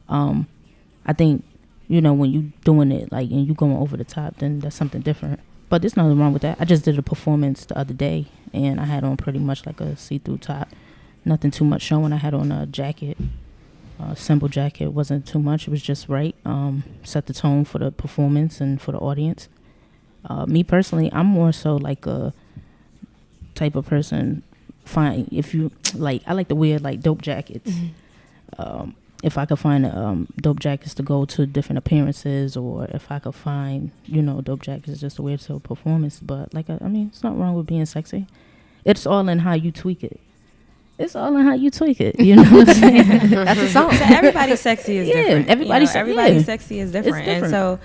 I think, when you doing it, like, and you going over the top, then that's something different. But there's nothing wrong with that. I just did a performance the other day, and I had on pretty much like a see-through top. Nothing too much showing. I had on a jacket, a simple jacket. It wasn't too much. It was just right. Set the tone for the performance and for the audience. Me personally, I'm more so like a type of person. If you like, I like to wear like dope jackets. If I could find dope jackets to go to different appearances, or if I could find, dope jackets just to wear to a performance. But like, I mean, it's not wrong with being sexy. It's all in how you tweak it. It's all in how you tweak it. You know what I'm saying? That's a song. So everybody's sexy is different. Everybody's sexy is different. And so,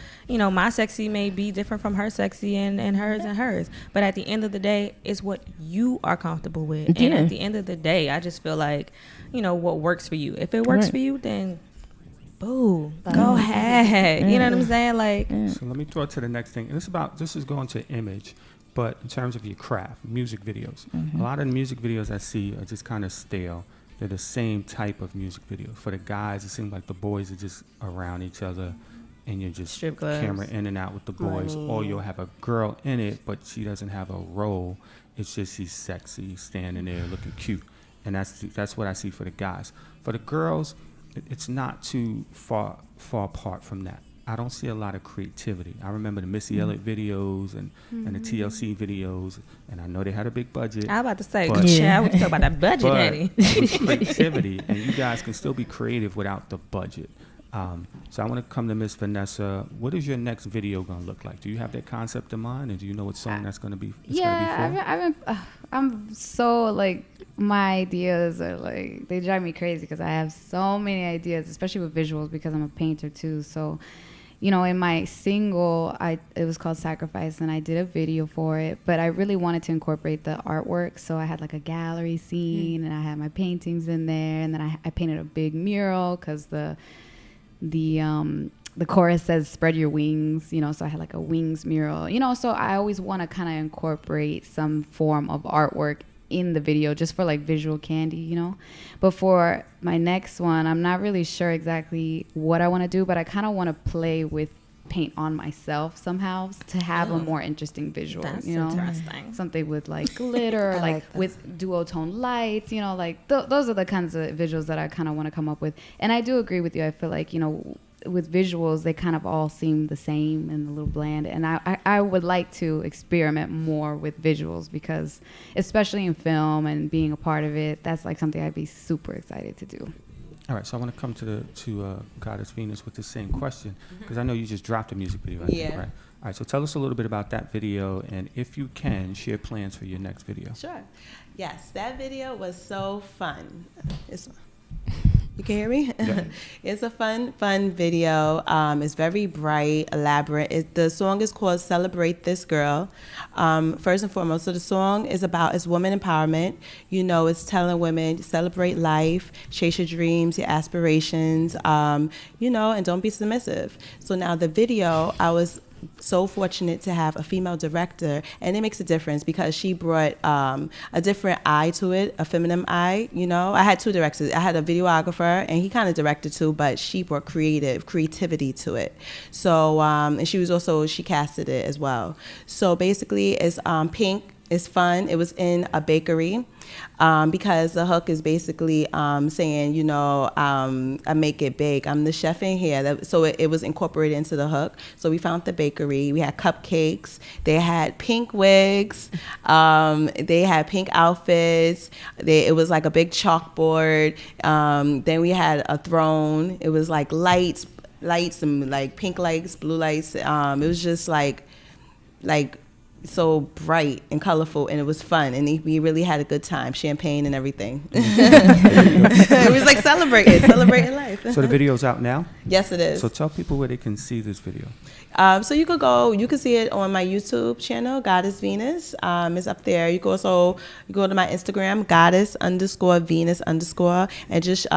my sexy may be different from her sexy and hers and hers. But at the end of the day, it's what you are comfortable with. And at the end of the day, I just feel like, what works for you. If it works for you, then boo, go ahead. You know what I'm saying? Like, So let me throw it to the next thing. And this is going to image. But in terms of your craft, music videos, a lot of the music videos I see are just kind of stale. They're the same type of music video. For the guys, it seems like the boys are just around each other, and you're just strip clubs, camera in and out with the boys. Or you'll have a girl in it, but she doesn't have a role. It's just she's sexy, standing there looking cute. And that's what I see for the guys. For the girls, it's not too far apart from that. I don't see a lot of creativity. I remember the Missy Elliott videos and the TLC videos, and I know they had a big budget. I was about to say, but, I was talking about that budget, but Eddie. it was creativity, and you guys can still be creative without the budget. So I want to come to Miss Vanessa. What is your next video going to look like? Do you have that concept in mind, and do you know what song that's going to be? I'm so like, my ideas are like, they drive me crazy because I have so many ideas, especially with visuals, because I'm a painter too. So, in my single, it was called Sacrifice, and I did a video for it, but I really wanted to incorporate the artwork. So I had like a gallery scene, and I had my paintings in there, and then I painted a big mural because the chorus says spread your wings, so I had like a wings mural, so I always want to kind of incorporate some form of artwork in the video, just for like visual candy, but for my next one, I'm not really sure exactly what I want to do, but I kind of want to play with paint on myself somehow to have a more interesting visual. That's interesting. Something with like glitter, like with duotone lights, like those are the kinds of visuals that I kind of want to come up with. And I do agree with you. I feel like, with visuals, they kind of all seem the same and a little bland. And I would like to experiment more with visuals, because especially in film and being a part of it, that's like something I'd be super excited to do. All right, so I want to come to Goddess Venus with the same question, because I know you just dropped a music video, I think, Yeah. right? All right, so tell us a little bit about that video, and if you can, share plans for your next video. Sure. Yes, that video was so fun. You can hear me? Yeah. It's a fun video. It's very bright, elaborate. The song is called Celebrate This Girl. First and foremost, so the song is women empowerment. You know, it's telling women, celebrate life, chase your dreams, your aspirations, you know, and don't be submissive. So now the video, I was so fortunate to have a female director, and it makes a difference because she brought a different eye to it, a feminine eye. You know, I had two directors. I had a videographer, and he kind of directed too, but she brought creativity to it. So and she casted it as well. So basically, it's pink. It's fun. It was in a bakery because the hook is basically saying, you know, I make it big. I'm the chef in here. So it was incorporated into the hook. So we found the bakery. We had cupcakes. They had pink wigs. They had pink outfits. It was like a big chalkboard. Then we had a throne. It was like lights and like pink lights, blue lights. It was just like so bright and colorful, and it was fun, and we really had a good time, champagne and everything. It was like celebrating life. So the video's out now? Yes, it is. So tell people where they can see this video. So you can see it on my YouTube channel, Goddess Venus. It's up there. You go to my Instagram, Goddess_Venus_, and just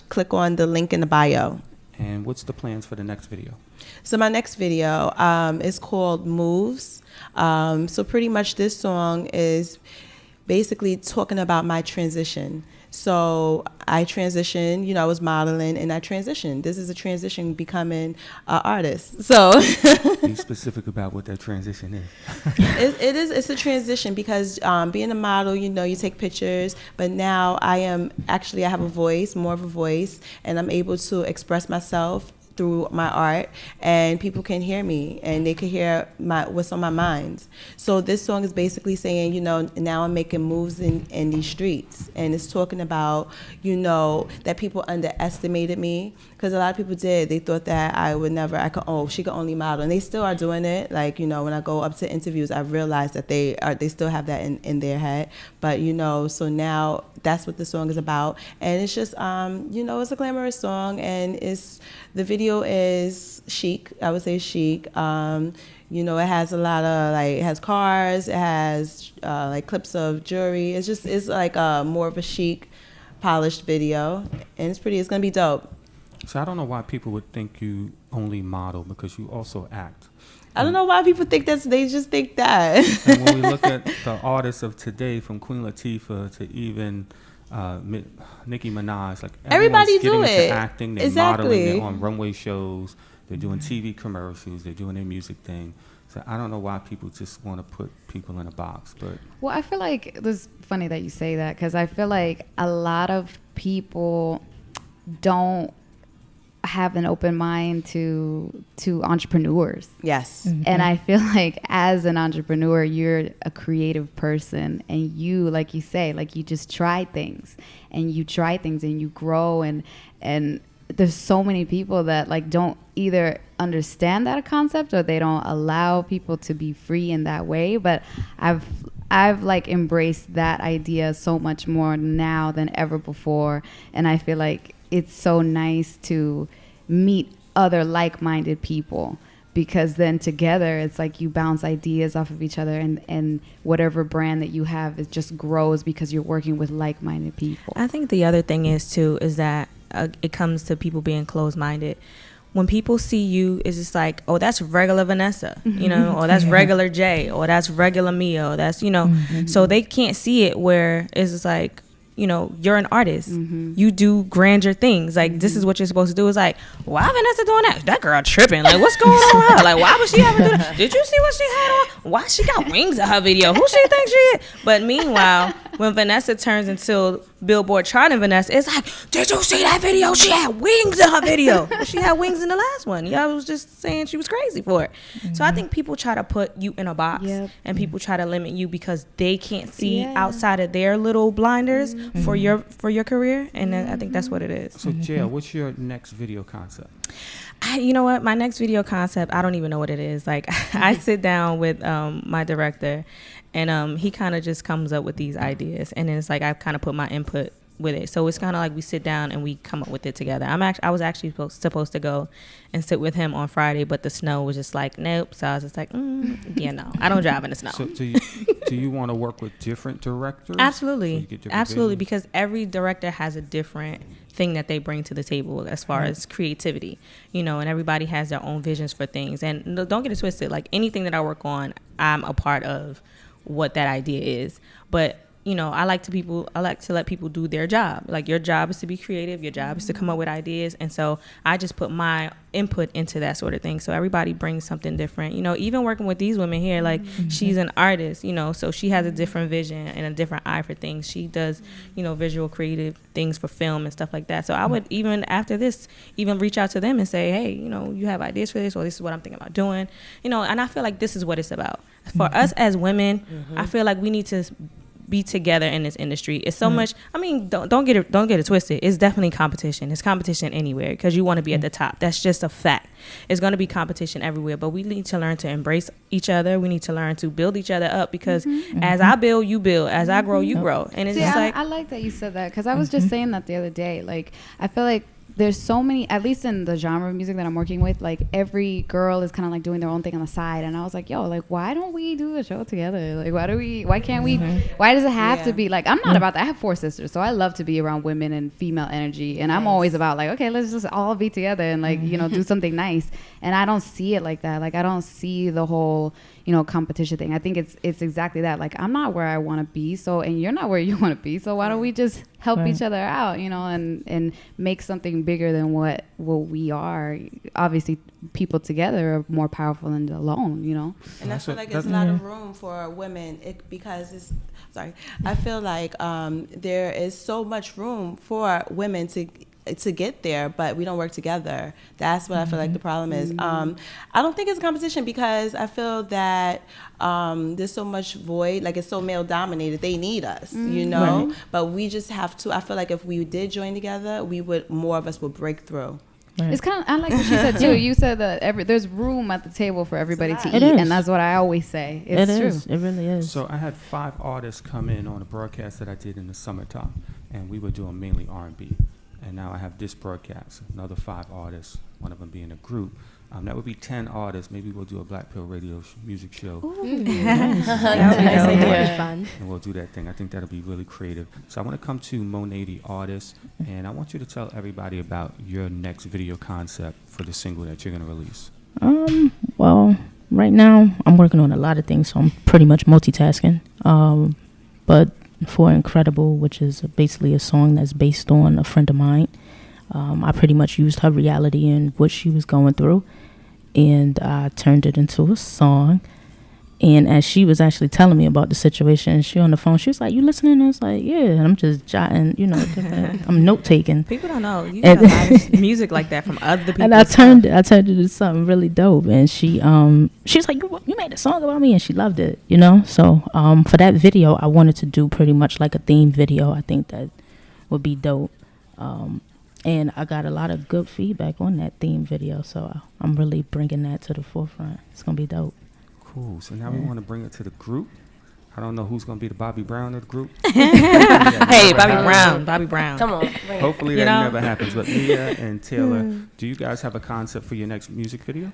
click on the link in the bio. And what's the plans for the next video? So my next video is called Moves. So pretty much this song is basically talking about my transition. So I transitioned, you know, I was modeling and I transitioned. This is a transition becoming an artist. So Be specific about what that transition is. It's a transition because being a model, you know, you take pictures, but now I have a voice, more of a voice, and I'm able to express myself through my art, and people can hear me and they can hear what's on my mind. So this song is basically saying, you know, now I'm making moves in these streets, and it's talking about, you know, that people underestimated me, because a lot of people did. They thought that she could only model, and they still are doing it. Like, you know, when I go up to interviews, I realize that they still have that in their head. But, you know, so now that's what the song is about, and it's just you know, it's a glamorous song, and the video is chic. I would say chic. You know, it has a lot of it has cars. It has like clips of jewelry. It's like more of a chic, polished video, and it's gonna be dope. So I don't know why people would think you only model, because you also act. I don't know why people think they just think that. And when we look at the artists of today, from Queen Latifah to even Nicki Minaj, like Everybody everyone's do getting it. into acting, they're Exactly. modeling, they're on runway shows, they're doing TV commercials, they're doing their music thing. So I don't know why people just want to put people in a box. But Well, I feel like it's funny that you say that, because I feel like a lot of people don't have an open mind to entrepreneurs. Yes. And I feel like as an entrepreneur, you're a creative person, and you, like you say, like you just try things and you grow, and there's so many people that like don't either understand that concept, or they don't allow people to be free in that way. But I've like embraced that idea so much more now than ever before, and I feel like it's so nice to meet other like-minded people, because then together it's like you bounce ideas off of each other, and whatever brand that you have, it just grows because you're working with like-minded people. I think the other thing is that it comes to people being closed-minded. When people see you, it's just like, oh, that's regular Vanessa, you know, or that's regular Jay, or that's regular Mia, or that's, you know, so they can't see it where it's just like, you know, you're an artist. You do grander things. Like, this is what you're supposed to do. It's like, why Vanessa doing that? That girl tripping. Like, what's going on with her? Like, why would she ever do that? Did you see what she had on? Why she got wings in her video? Who she thinks she is? But meanwhile, when Vanessa turns into Billboard charting Vanessa, it's like, did you see that video? She had wings in her video. She had wings in the last one. Y'all was just saying she was crazy for it. So I think people try to put you in a box, and people try to limit you because they can't see outside of their little blinders for your career, and I think that's what it is. So, JL, what's your next video concept? You know what? My next video concept, I don't even know what it is. Like, I sit down with my director, and he kind of just comes up with these ideas, and then it's like I kind of put my input with it. So it's kind of like we sit down and we come up with it together. I was actually supposed to go and sit with him on Friday, but the snow was just like, nope. So I was just like, yeah, no, I don't drive in the snow. So do you want to work with different directors? Absolutely. So you get different Absolutely, visions? because every director has a different thing that they bring to the table as far as creativity, and everybody has their own visions for things. And don't get it twisted. Like, anything that I work on, I'm a part of what that idea is. But I like to let people do their job. Like, your job is to be creative. Your job is to come up with ideas. And so I just put my input into that sort of thing. So everybody brings something different. Even working with these women here, like, she's an artist, so she has a different vision and a different eye for things. She does, visual creative things for film and stuff like that. So I would, even after this, even reach out to them and say, hey, you have ideas for this, or this is what I'm thinking about doing, and I feel like this is what it's about. For us as women, I feel like we need to be together in this industry. It's so much. I mean, don't get it twisted. It's definitely competition. It's competition anywhere because you want to be at the top. That's just a fact. It's going to be competition everywhere. But we need to learn to embrace each other. We need to learn to build each other up because as I build, you build. As I grow, you grow. And it's just like, I like that you said that because I was just saying that the other day. Like, I feel like there's so many, at least in the genre of music that I'm working with, like, every girl is kind of like doing their own thing on the side. And I was like, yo, like, why don't we do a show together? Like, why can't we, why does it have to be like, I'm not about that. I have 4 sisters, so I love to be around women and female energy. And I'm always about like, okay, let's just all be together and like, do something nice. And I don't see it like that. Like, I don't see the whole, competition thing. I think it's exactly that. Like, I'm not where I want to be, and you're not where you want to be. So why don't we just help each other out, and make something bigger than what we are. Obviously, people together are more powerful than alone, And I feel like there's a lot of room for women because I feel like there is so much room for women to get there, but we don't work together. That's what I feel like the problem is. I don't think it's a competition because I feel that there's so much void, like it's so male dominated. They need us, Right. but we just have to. I feel like if we did join together, more of us would break through. It's kind of, I like what you said too. You said that there's room at the table for everybody to eat, is. and that's what I always say. It's true. It really is. So I had 5 artists come in on a broadcast that I did in the summertime, and we were doing mainly R&B. And now I have this broadcast, another 5 artists, one of them being a group. That would be 10 artists. Maybe we'll do a Black Pill Radio music show. That would be fun. And we'll do that thing. I think that'll be really creative. So I want to come to Monet the artist, and I want you to tell everybody about your next video concept for the single that you're going to release. Well, right now I'm working on a lot of things, so I'm pretty much multitasking. But for Incredible, which is basically a song that's based on a friend of mine, I pretty much used her reality and what she was going through, and I turned it into a song. And as she was actually telling me about the situation, she on the phone, she was like, "You listening?" I was like, "Yeah." And I'm just jotting, I'm note taking. people don't know you got a lot of music like that from other people. And I turned it into something really dope. And she was like, "You made a song about me," and she loved it, So for that video, I wanted to do pretty much like a theme video. I think that would be dope. And I got a lot of good feedback on that theme video, so I'm really bringing that to the forefront. It's gonna be dope. Cool. So now we want to bring it to the group. I don't know who's going to be the Bobby Brown of the group. Hey, Bobby Brown. Come on. Bring it. Hopefully that never happens. But Mia and Taylor, do you guys have a concept for your next music video?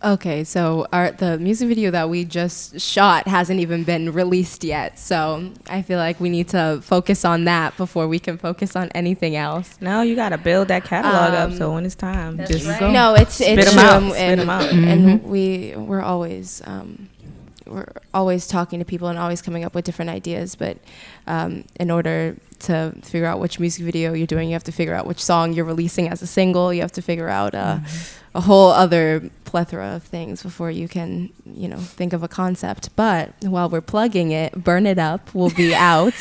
Okay, so the music video that we just shot hasn't even been released yet. So I feel like we need to focus on that before we can focus on anything else. No, you got to build that catalog up so when it's time, just go. No, it's Spit 'em true, out. Spit 'em out. And we're always talking to people and always coming up with different ideas. But in order to figure out which music video you're doing, you have to figure out which song you're releasing as a single. You have to figure out a whole other plethora of things before you can, think of a concept. But while we're plugging it, Burn It Up will be out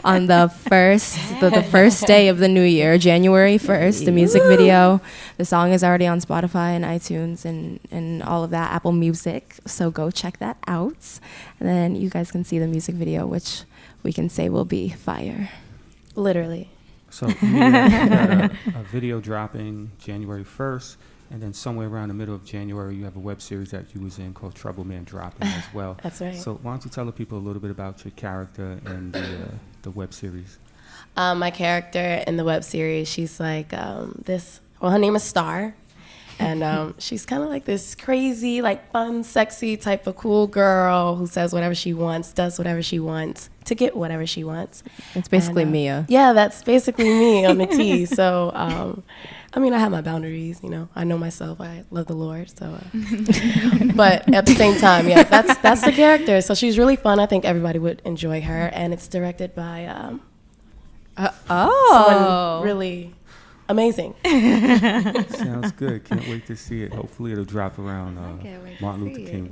on the first day of the new year, January 1st. The music video, the song is already on Spotify and iTunes and all of that, Apple Music. So go check that out. And then you guys can see the music video, which we can say will be fire. Literally. So you got a video dropping January 1st, and then somewhere around the middle of January, you have a web series that you was in called Trouble Man dropping as well. That's right. So why don't you tell the people a little bit about your character and the web series? My character in the web series, she's like her name is Star. And she's kind of like this crazy, like fun, sexy type of cool girl who says whatever she wants, does whatever she wants to get whatever she wants. It's basically And, Mia. Yeah, that's basically me on the T. So, I have my boundaries, I know myself. I love the Lord. So, but at the same time, yeah, that's the character. So she's really fun. I think everybody would enjoy her. And it's directed by someone really amazing. Sounds good. Can't wait to see it. Hopefully it'll drop around can't wait to Martin see Luther King it.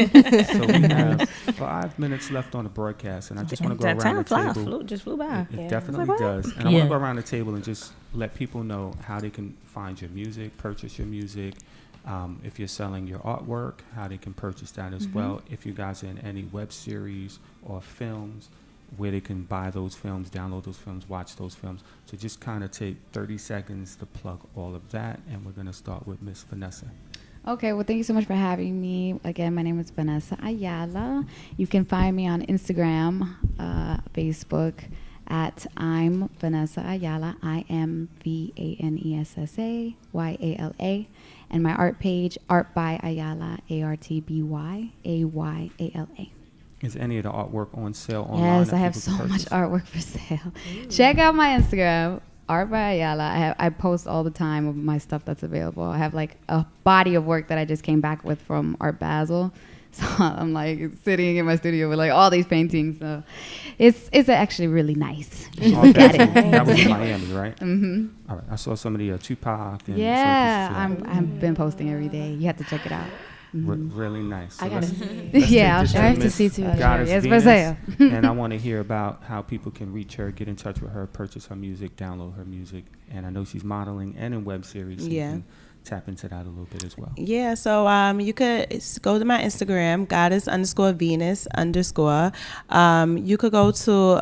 weekend. So we have 5 minutes left on the broadcast, and I just want to go That around time the table. just flew by. It Yeah. definitely does. And I want to go around the table and just let people know how they can find your music, purchase your music. If you're selling your artwork, how they can purchase that as well. If you guys are in any web series or films, where they can buy those films, download those films, watch those films. So just kind of take 30 seconds to plug all of that. And we're going to start with Miss Vanessa. Okay, well, thank you so much for having me. Again, my name is Vanessa Ayala. You can find me on Instagram, Facebook, at I'm Vanessa Ayala. I am VANESSA YALA. And my art page, Art by Ayala, ARTBYAYALA. Is any of the artwork on sale online? Yes, that I have people so can much purchase? artwork for sale. Check out my Instagram, Art by Ayala. I post all the time of my stuff that's available. I have like a body of work that I just came back with from Art Basel. So I'm like sitting in my studio with like all these paintings. So it's actually really nice. Oh, Look at it. that was in Miami, right? Mm-hmm. All right. I saw some of the Tupac. And Yeah, some of I've been posting every day. You have to check it out. really nice. So I gotta let's- see. let's Yeah, I'll take this show to you. Miss to see too. Goddess Yes, for Venus, sale. and I want to hear about how people can reach her, get in touch with her, purchase her music, download her music. And I know she's modeling and in web series. So you Yeah. can tap into that a little bit as well. Yeah, so you could go to my Instagram, goddess_Venus_. You could go to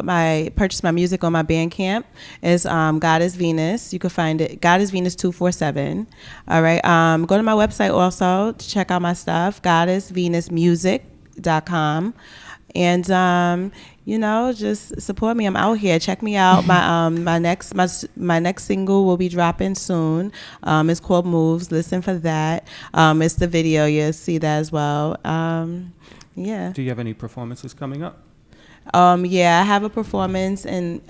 purchase my music on my Bandcamp. It's Goddess Venus. You could find it, Goddess Venus 247. All right. Go to my website also to check out my stuff, goddessvenusmusic.com. And just support me. I'm out here. Check me out. My next single will be dropping soon. It's called Moves. Listen for that. It's the video. You'll see that as well. Yeah. Do you have any performances coming up? Yeah, I have a performance in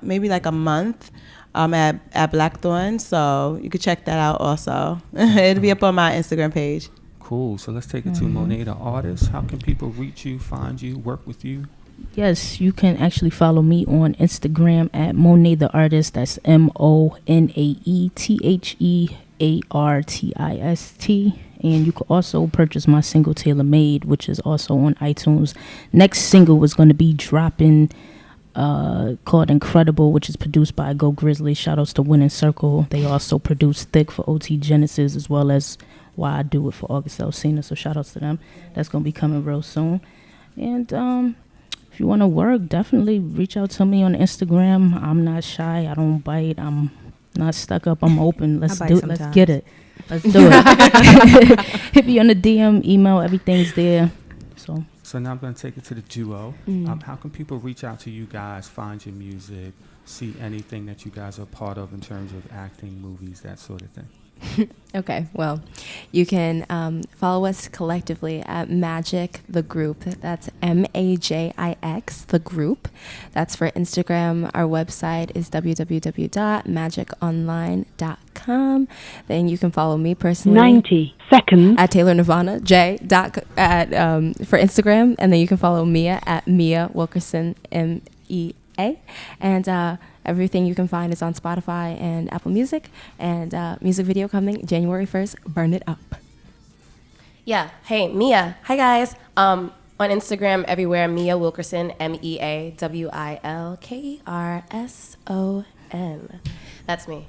maybe like a month at Blackthorn. So you could check that out also. It'll be up on my Instagram page. Cool. So let's take it to Monet, the artist. How can people reach you, find you, work with you? Yes, you can actually follow me on Instagram at Monet the Artist. That's MoneTheArtist. And you can also purchase my single Tailor Made, which is also on iTunes. Next single is going to be dropping called Incredible, which is produced by Go Grizzly. Shout outs to Winning Circle. They also produce Thick for OT Genesis, as well as Why I Do It for August Alsina. So shout outs to them. That's going to be coming real soon. And if you want to work, definitely reach out to me on Instagram. I'm not shy. I don't bite. I'm not stuck up. I'm open. Let's I bite do it. sometimes. Let's get it. Let's do it. Hit me on the DM, email, everything's there. So now I'm going to take it to the duo. How can people reach out to you guys, find your music, see anything that you guys are part of in terms of acting, movies, that sort of thing? Okay, well, you can follow us collectively at Magic the Group. That's MAJIX the Group. That's for Instagram. Our website is www.magiconline.com. Then you can follow me personally. 90 seconds. At Taylor Nirvana J for Instagram, and then you can follow Mia at Mia Wilkerson MEA, and everything you can find is on Spotify and Apple Music, and music video coming January 1st. Burn It Up. Yeah. Hey, Mia. Hi, guys. On Instagram, everywhere, Mia Wilkerson, MEAWILKERSON. That's me.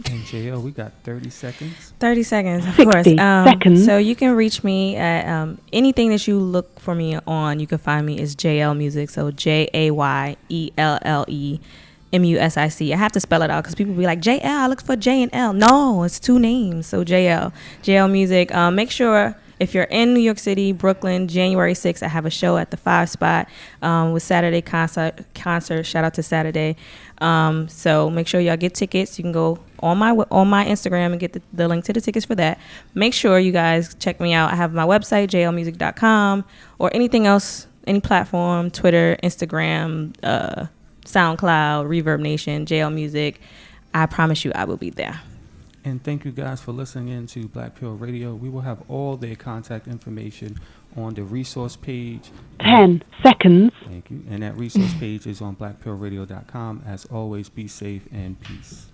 And JL, we got 30 seconds. 30 seconds, of 60 course. seconds. So you can reach me at anything that you look for me on. You can find me is JL Music. So JAYELLEMUSIC. I have to spell it out because people be like, JL, I look for J and L. No, it's 2 names. So JL Music. Make sure if you're in New York City, Brooklyn, January 6th, I have a show at the 5 Spot with Saturday concert. Shout out to Saturday. So make sure y'all get tickets. You can go on my Instagram and get the link to the tickets for that. Make sure you guys check me out. I have my website, jlmusic.com, or anything else, any platform, Twitter, Instagram, SoundCloud, Reverb Nation, JL Music. I promise you I will be there. And thank you guys for listening in to Black Pill Radio. We will have all their contact information on the resource page. 10 seconds. Thank you. And that resource page is on blackpillradio.com. As always, be safe and peace.